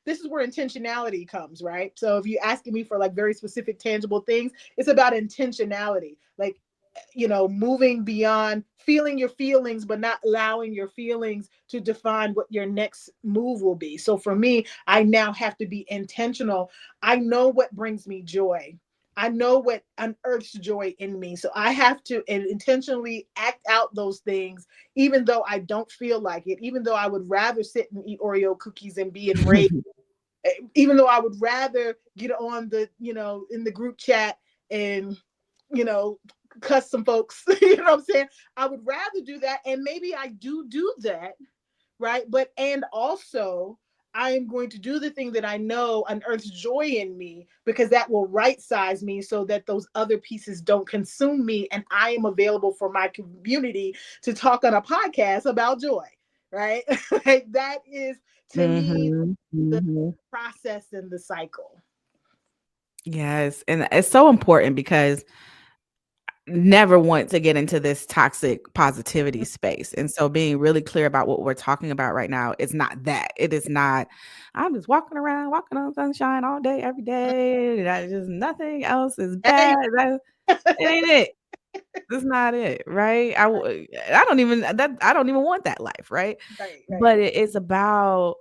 this is where intentionality comes, right? So if you're asking me for like very specific, tangible things, it's about intentionality. Like, moving beyond feeling your feelings, but not allowing your feelings to define what your next move will be. So for me, I now have to be intentional. I know what brings me joy. I know what unearths joy in me. So I have to intentionally act out those things, even though I don't feel like it, even though I would rather sit and eat Oreo cookies and be enraged, even though I would rather get on in the group chat and, you know, cuss some folks. You know what I'm saying? I would rather do that. And maybe I do that, right? But and also I am going to do the thing that I know unearths joy in me, because that will right size me so that those other pieces don't consume me, and I am available for my community to talk on a podcast about joy, right? Like that is, to me, Mhm. the Mhm. process and the cycle. Yes, and it's so important because never want to get into this toxic positivity space. And so being really clear about what we're talking about right now is not that. It is not, I'm just walking around, walking on sunshine all day, every day. That just nothing else is Hey, bad. It ain't it. That's not it, right? I don't even I don't even want that life, right? right, right. But it is about,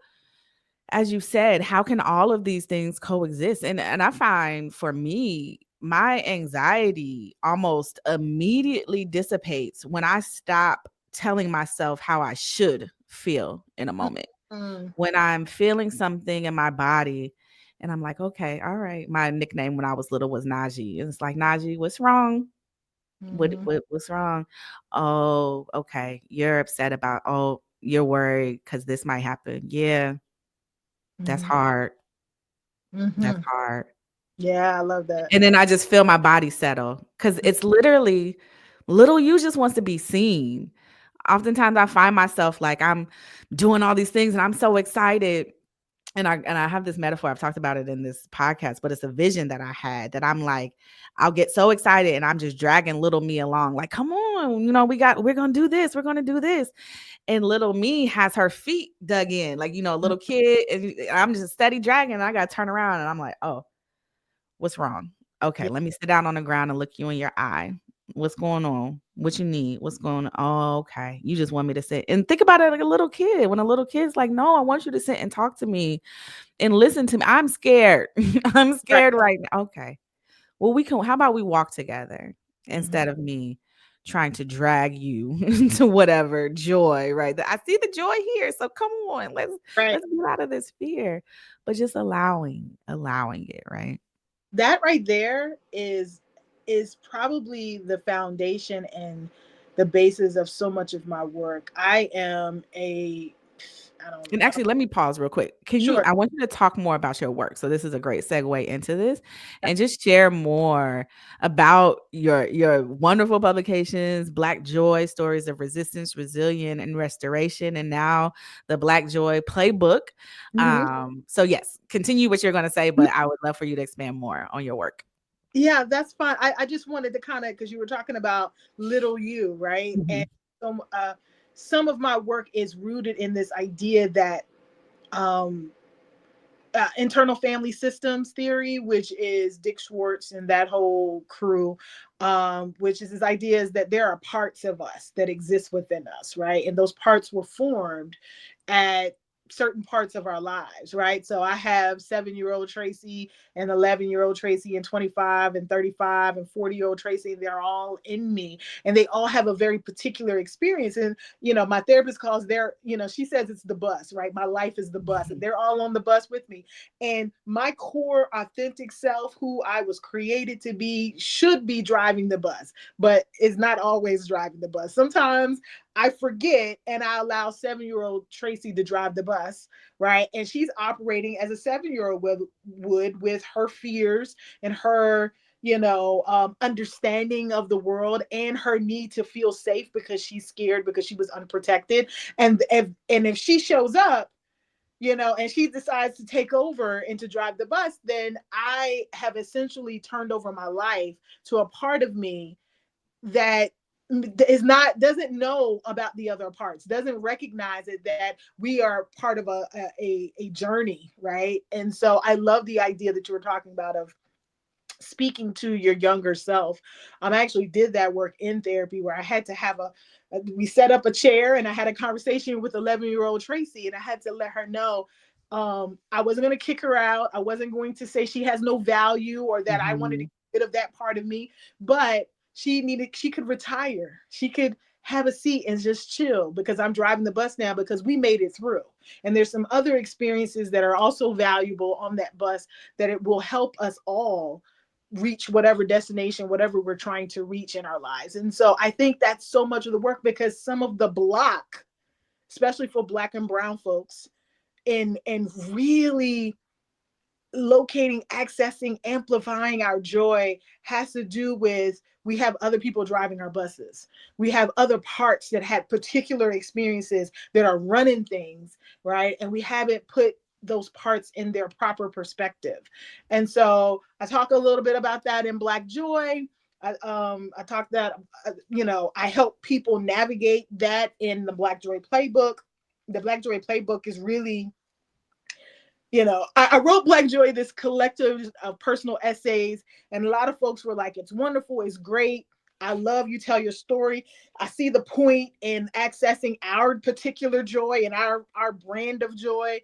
as you said, how can all of these things coexist? And I find for me, my anxiety almost immediately dissipates when I stop telling myself how I should feel in a moment. Mm-hmm. When I'm feeling something in my body and I'm like, okay, all right. My nickname when I was little was Najee. And it's like, Najee, what's wrong? Mm-hmm. What's wrong? Oh, okay. You're upset about, oh, you're worried because this might happen. Yeah, that's Mm-hmm. hard. That's Mm-hmm. hard. Yeah, I love that. And then I just feel my body settle because it's literally little you just wants to be seen. Oftentimes I find myself like I'm doing all these things and I'm so excited. And I have this metaphor, I've talked about it in this podcast, but it's a vision that I had that I'm like, I'll get so excited and I'm just dragging little me along, like, come on, we're gonna do this, we're gonna do this. And little me has her feet dug in, like, a little kid, and I'm just steady dragging, and I gotta turn around and I'm like, oh, what's wrong? Okay, Yeah, let me sit down on the ground and look you in your eye. What's going on? What you need? What's going on? Oh, okay. You just want me to sit and think about it like a little kid. When a little kid's like, no, I want you to sit and talk to me and listen to me. I'm scared. I'm right. scared right now. Okay. Well, how about we walk together Mm-hmm. instead of me trying to drag you to whatever joy, right? I see the joy here. So come on, Right. let's get out of this fear. But just allowing it, right? That right there is probably the foundation and the basis of so much of my work. I am a And I don't actually, let me pause real quick. sure. I want you to talk more about your work. So this is a great segue into this and just share more about your wonderful publications, Black Joy, Stories of Resistance, Resilience, and Restoration, and now the Black Joy Playbook. Mhm. So yes, continue what you're going to say, but I would love for you to expand more on your work. Yeah, that's fine. I just wanted to kind of, because you were talking about little you, right? And Mhm. some some of my work is rooted in this idea that um internal family systems theory, which is Dick Schwartz and that whole crew, which is this idea is that there are parts of us that exist within us, right? And those parts were formed at certain parts of our lives, right? So I have 7-year-old Tracey and 11-year-old Tracey and 25 and 35 and 40-year-old Tracey. And they're all in me, and they all have a very particular experience. And my therapist calls their, she says it's the bus, right? My life is the bus, and they're all on the bus with me. And my core authentic self, who I was created to be, should be driving the bus, but is not always driving the bus. Sometimes I forget and I allow 7-year-old Tracey to drive the bus, right? And she's operating as a 7-year-old would, with her fears and her understanding of the world, and her need to feel safe because she's scared because she was unprotected. And if she shows up, and she decides to take over and to drive the bus, then I have essentially turned over my life to a part of me that is not doesn't know about the other parts, doesn't recognize it, that we are part of a journey, right? And so I love the idea that you were talking about of speaking to your younger self. I actually did that work in therapy, where I had to have we set up a chair and I had a conversation with 11-year-old Tracey, and I had to let her know I wasn't going to kick her out. I wasn't going to say she has no value or that I wanted to Mhm. get rid of that part of me, but she could retire. She could have a seat and just chill, because I'm driving the bus now, because we made it through. And there's some other experiences that are also valuable on that bus, that it will help us all reach whatever destination, whatever we're trying to reach in our lives. And so I think that's so much of the work, because some of the block, especially for Black and brown folks, in really locating, accessing, amplifying our joy, has to do with, we have other people driving our buses. We have other parts that had particular experiences that are running things, right? And we haven't put those parts in their proper perspective. And so I talk a little bit about that in Black Joy. I talk that, I help people navigate that in the Black Joy Playbook. The Black Joy Playbook is really, I wrote Black Joy, this collective of personal essays, and a lot of folks were like, it's wonderful, it's great. I love you tell your story. I see the point in accessing our particular joy and our brand of joy.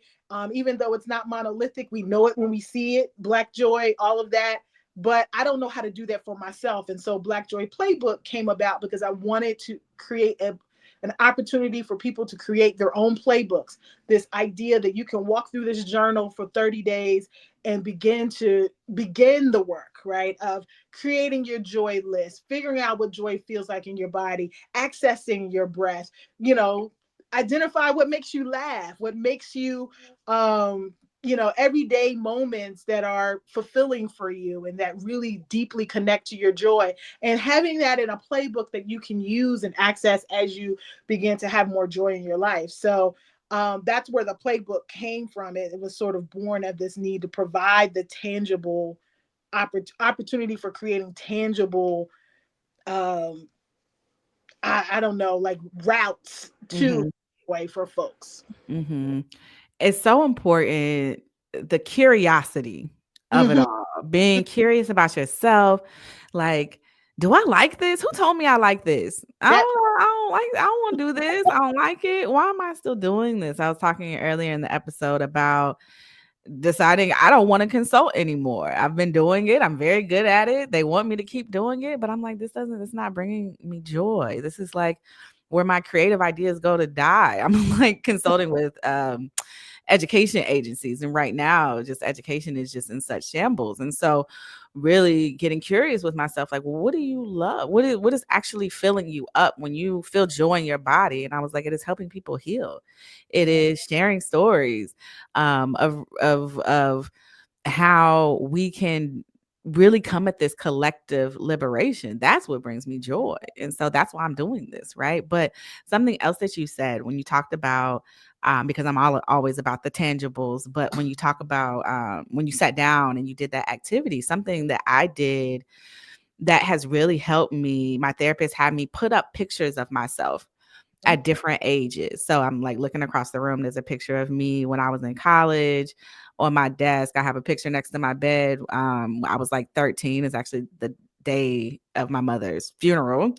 Even though it's not monolithic, we know it when we see it, Black joy, all of that. But I don't know how to do that for myself. And so Black Joy Playbook came about because I wanted to create an opportunity for people to create their own playbooks. This idea that you can walk through this journal for 30 days and begin the work, right, of creating your joy list, figuring out what joy feels like in your body, accessing your breath, identify what makes you laugh, what makes you everyday moments that are fulfilling for you and that really deeply connect to your joy, and having that in a playbook that you can use and access as you begin to have more joy in your life. So that's where the playbook came from. It was sort of born of this need to provide the tangible opportunity for creating tangible, um, I don't know, like routes to Mhm. way for folks. Mhm. It's so important, the curiosity of it Mm-hmm. all, being curious about yourself, like, "Do I like this? Who told me I like this? That I don't wanna do this. I don't like it. Why am I still doing this?" I was talking earlier in the episode about deciding I don't wanna consult anymore. I've been doing it, I'm very good at it, they want me to keep doing it, but I'm like, it's not bringing me joy. This is, like, where my creative ideas go to die. I'm, like, consulting with, education agencies, and right now just education is just in such shambles. And so really getting curious with myself, like, well, what do you love, what is actually filling you up when you feel joy in your body? And I was like, it is helping people heal, it is sharing stories of how we can really come at this collective liberation. That's what brings me joy. And so that's why I'm doing this, right? But something else that you said when you talked about, because I'm always about the tangibles, but when you talk about when you sat down and you did that activity, something that I did that has really helped me, my therapist had me put up pictures of myself at different ages. So I'm like looking across the room. There's a picture of me when I was in college. On my desk, I have a picture next to my bed. I was like 13. It's actually the day of my mother's funeral.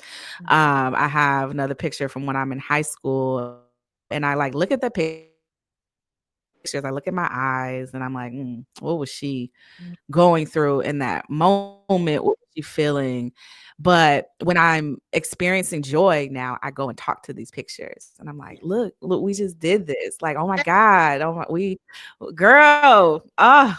I have another picture from when I'm in high school, and I like look at the pictures. I look at my eyes, and I'm like, what was she going through in that moment? What was she feeling? But when I'm experiencing joy now, I go and talk to these pictures and I'm like, look, we just did this. Like, oh my God. Oh my, girl,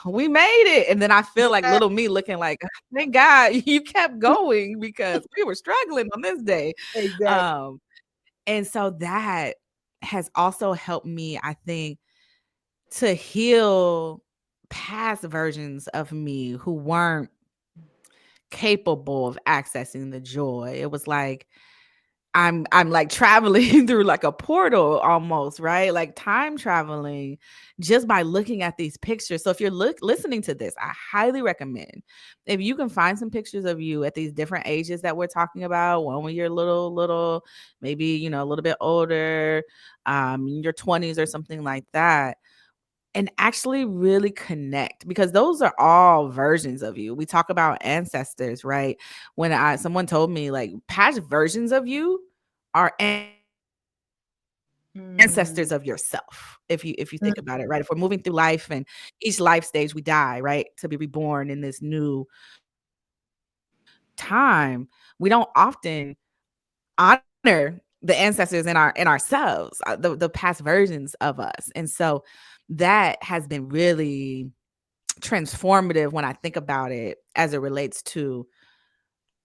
we made it. And then I feel like Yeah, little me looking like, thank God you kept going because we were struggling on this day. exactly. Um, and so that has also helped me, I think, to heal past versions of me who weren't capable of accessing the joy. It was like I'm like traveling through like a portal almost, right? Like time traveling just by looking at these pictures. So if you're listening to this, I highly recommend if you can find some pictures of you at these different ages that we're talking about, one when you're little, maybe a little bit older, in your 20s or something like that, and actually really connect, because those are all versions of you. We talk about ancestors, right? When someone told me like past versions of you are Mm. ancestors of yourself. If you think about it, right? If we're moving through life and each life stage we die, right? To be reborn in this new time, we don't often honor the ancestors in ourselves, the past versions of us. And so that has been really transformative when I think about it as it relates to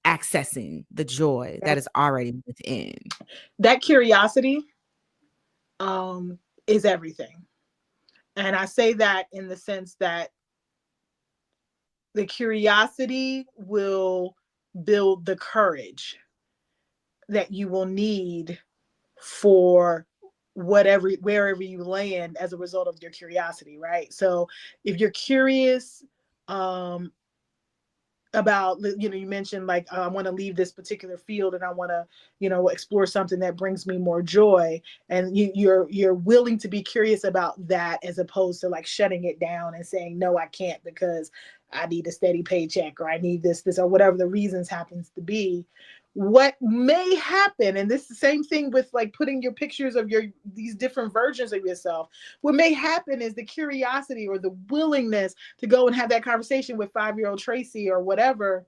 accessing the joy that is already within. That curiosity um, is everything. And I say that in the sense that the curiosity will build the courage that you will need for whatever wherever you land as a result of your curiosity, right? So if you're curious um about, you mentioned like, I want to leave this particular field and I want to explore something that brings me more joy, and you're willing to be curious about that, as opposed to like shutting it down and saying no, I can't because I need a steady paycheck, or I need this or whatever the reasons happens to be. What may happen, and this is the same thing with like putting your pictures of your these different versions of yourself, what may happen is the curiosity or the willingness to go and have that conversation with 5-year-old Tracey or whatever,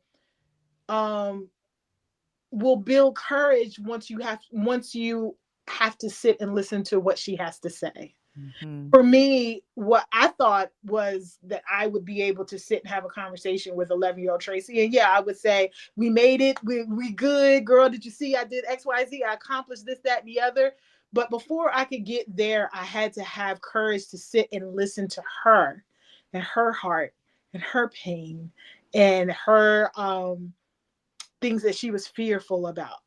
um, will build courage once you have to sit and listen to what she has to say. Mhm. For me, what I thought was that I would be able to sit and have a conversation with 11-year-old Tracey. And yeah, I would say, we made it. We good, girl. Did you see I did XYZ? I accomplished this, that, and the other. But before I could get there, I had to have courage to sit and listen to her and her heart and her pain and her things that she was fearful about,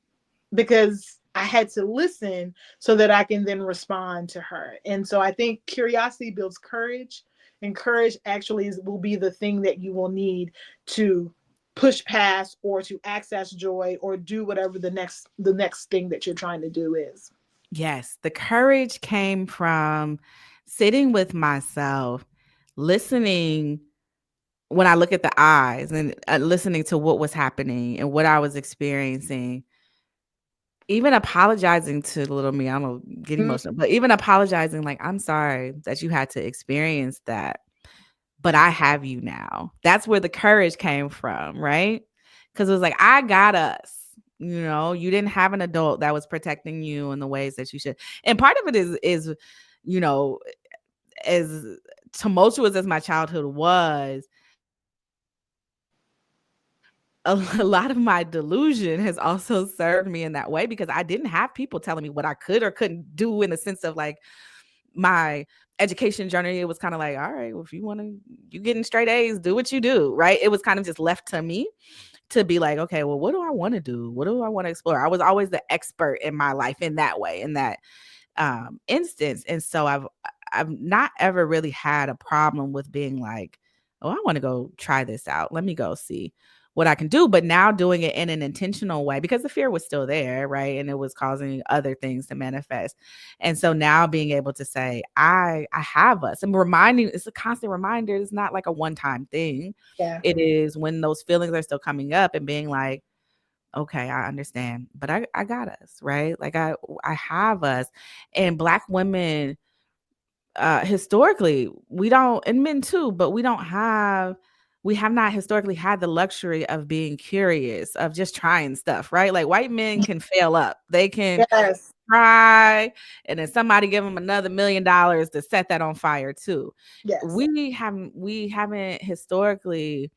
because I had to listen so that I can then respond to her. And so I think curiosity builds courage, and courage actually will be the thing that you will need to push past or to access joy or do whatever the next thing that you're trying to do is. Yes, the courage came from sitting with myself, listening when I look at the eyes and listening to what was happening and what I was experiencing, even apologizing to little me. I'm gonna get Mm, emotional, but even apologizing, like, I'm sorry that you had to experience that, but I have you now. That's where the courage came from, right? Because it was like, I got us. You didn't have an adult that was protecting you in the ways that you should. And part of it is, you know, as tumultuous as my childhood was, a lot of my delusion has also served me in that way because I didn't have people telling me what I could or couldn't do in the sense of like my education journey. It was kind of like, all right, well, if you getting straight A's, do what you do, right? It was kind of just left to me to be like, okay, well, what do I want to do? What do I want to explore? I was always the expert in my life in that way, in that instance. And so I've not ever really had a problem with being like, oh, I want to go try this out. Let me go see what I can do. But now doing it in an intentional way because the fear was still there, right? And it was causing other things to manifest. And so now being able to say, I have us, and reminding, it's a constant reminder. It's not like a one-time thing. yeah. It is when those feelings are still coming up and being like, okay, I understand, but I got us, right? Like I have us. And Black women, historically, we don't, and men too, but we have not historically had the luxury of being curious, of just trying stuff, right? Like white men can fail up. They can Yes. try, and then somebody give them another $1,000,000 to set that on fire too. Yes. We haven't historically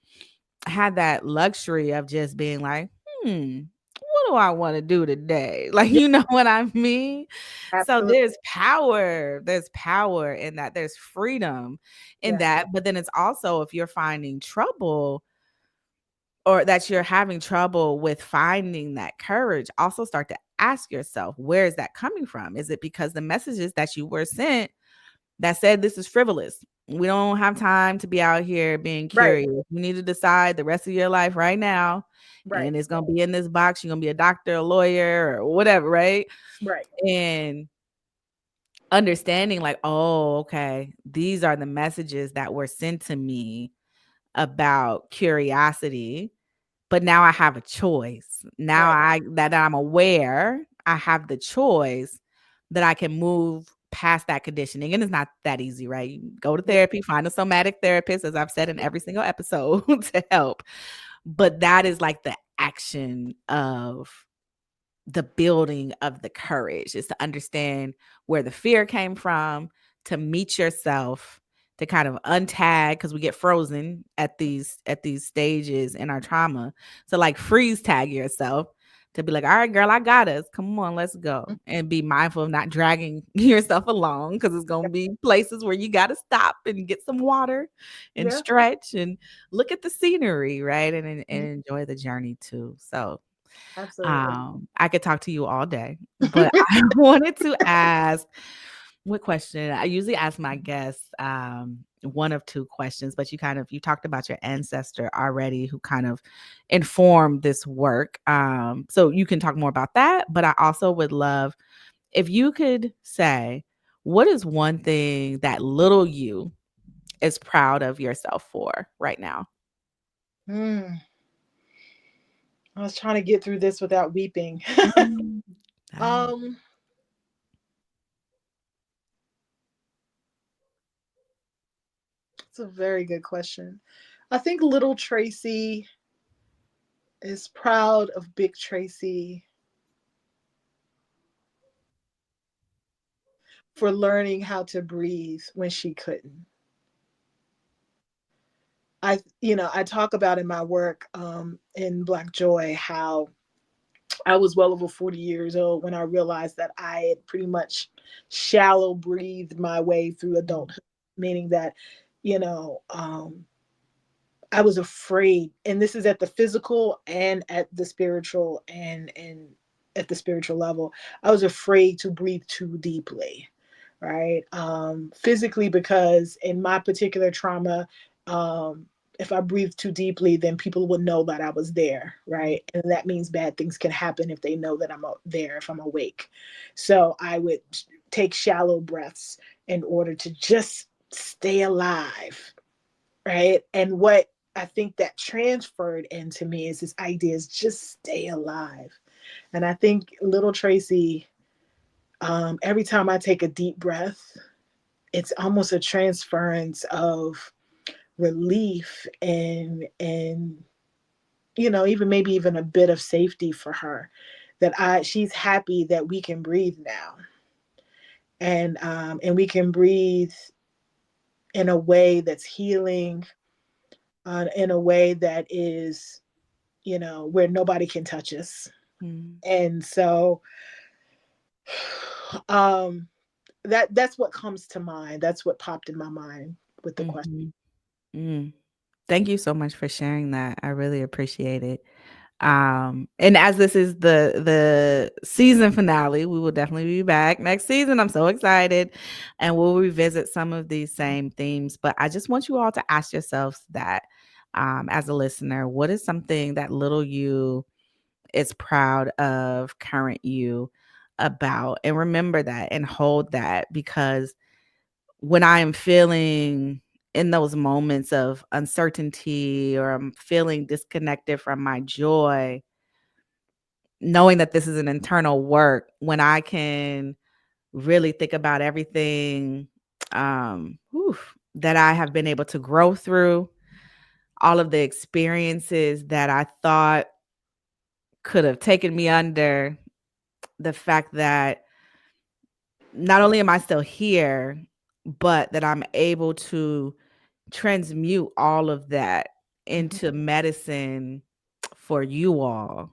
had that luxury of just being like, what do I want to do today? Like, Yeah, you know what I mean? So absolutely. there's power in that. There's freedom in Yeah. that. But then it's also, if you're finding trouble or that you're having trouble with finding that courage, also start to ask yourself, where is that coming from? Is it because the messages that you were sent that said this is frivolous? We don't have time to be out here being Right. curious. You need to decide the rest of your life right now. Right. And it's going to be in this box. You're going to be a doctor, a lawyer, or whatever, right? Right. And understanding, like, oh, okay, these are the messages that were sent to me about curiosity. But now I have a choice. Now Right. that I'm aware, I have the choice that I can move past that conditioning. And it's not that easy, right? You go to Yeah. therapy, find a somatic therapist, as I've said in every single episode, to help. But that is like the action of the building of the courage, is to understand where the fear came from, to meet yourself, to kind of untag because we get frozen at these stages in our trauma. So like freeze tag yourself to be like, all right, girl, I got us. Come on, let's go. And be mindful of not dragging yourself along because it's going to be places where you got to stop and get some water and Yeah. stretch and look at the scenery, right? Mhm. And enjoy the journey too. So Absolutely. I could talk to you all day, but I wanted to ask what question? I usually ask my guests one of two questions, but you talked about your ancestor already who kind of informed this work. So you can talk more about that, but I also would love if you could say what is one thing that little you is proud of yourself for right now? Mm, I was trying to get through this without weeping. Mm. Ah. um, it's a very good question. I think little Tracy is proud of big Tracy for learning how to breathe when she couldn't. I talk about in my work in Black Joy how I was well over 40 years old when I realized that I had pretty much shallow breathed my way through Mm, adulthood, meaning that, you know, I was afraid, and this is at the physical and at the spiritual and at the spiritual level. I was afraid to breathe too deeply, right? Physically, because in my particular trauma, if I breathe too deeply, then people would know that I was there, mm, right? And that means bad things can happen if they know that I'm there, if I'm awake. So I would take shallow breaths in order to just stay alive, right? And what I think that transferred into me is this idea is just stay alive. And I think little Tracy, every time I take a deep breath, it's almost a transference of relief and even maybe even a bit of safety for her, that I she's happy that we can breathe now, and we can breathe in a way that's healing, in a way that is, where nobody can touch us. mm, And so um that's what comes to mind. That's what popped in my mind with the question. mhm, mm. Thank you so much for sharing that. I really appreciate it. And as this is the season finale, we will definitely be back next season. I'm so excited, and we'll revisit some of these same themes. But I just want you all to ask yourselves that, as a listener, what is something that little you is proud of current you about, and remember that and hold that because when I am feeling in those moments of uncertainty or I'm feeling disconnected from my joy, knowing that this is an internal work, when I can really think about everything that I have been able to grow through, all of the experiences that I thought could have taken me under, the fact that not only am I still here, but that I'm able to transmute all of that Mhm. into medicine for you all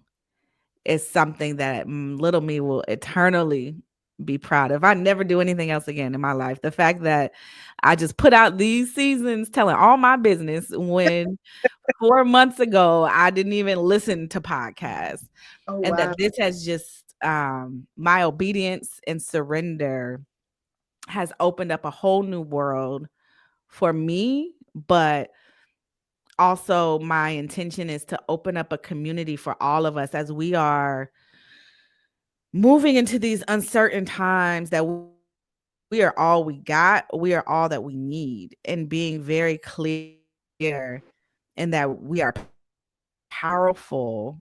is something that little me will eternally be proud of. I never do anything else again in my life. The fact that I just put out these seasons telling all my business when 4 months ago I didn't even listen to podcasts, Oh and wow. that this has just my obedience and surrender has opened up a whole new world for me, but also my intention is to open up a community for all of us as we are moving into these uncertain times that we are all we got, we are all that we need, and being very clear in that we are powerful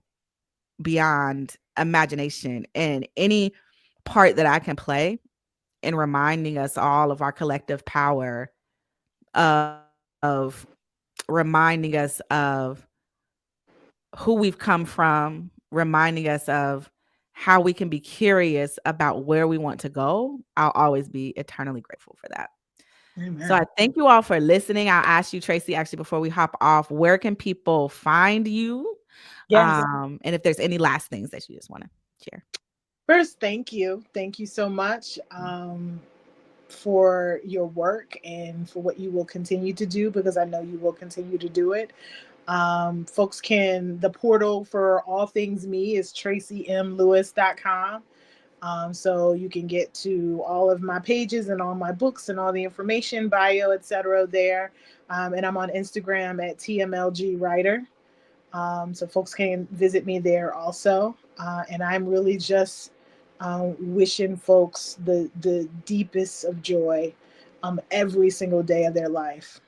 beyond imagination, and any part that I can play in reminding us all of our collective power, of reminding us of who we've come from, reminding us of how we can be curious about where we want to go, I'll always be eternally grateful for that. So I Amen. thank you all for listening. I'll ask you, Tracey, actually, before we hop off, where can people find you? Yes. And if there's any last things that you just want to share. First, thank you. Thank you so much for your work and for what you will continue to do, because I know you will continue to do it. Folks can, the portal for all things me is traceymlewis.com. So you can get to all of my pages and all my books and all the information, bio, etc. there. And I'm on Instagram at TMLGWriter. So folks can visit me there also. And I'm really just wishing folks the deepest of joy every single day of their life.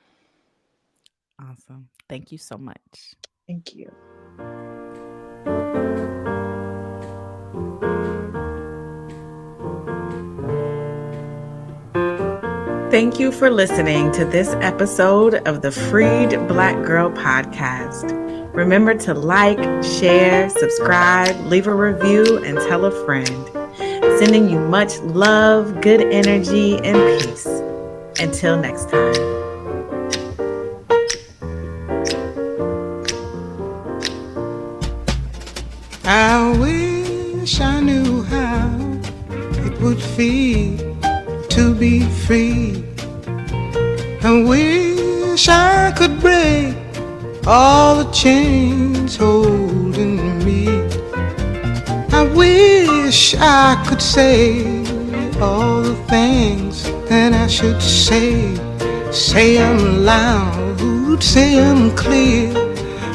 Awesome. Thank you so much. Thank you. Thank you for listening to this episode of the Freed Black Girl Podcast. Remember to like, share, subscribe, leave a review, and tell a friend. Sending you much love, good energy, and peace. Until next time. I wish I knew how it would feel to be free. I wish I could break all the chains holding me. I wish I could say all the things that I should say. Say them loud, say them clear,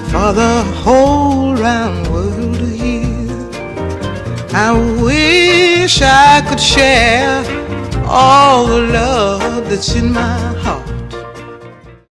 for the whole round world to hear. I wish I could share all the love that's in my heart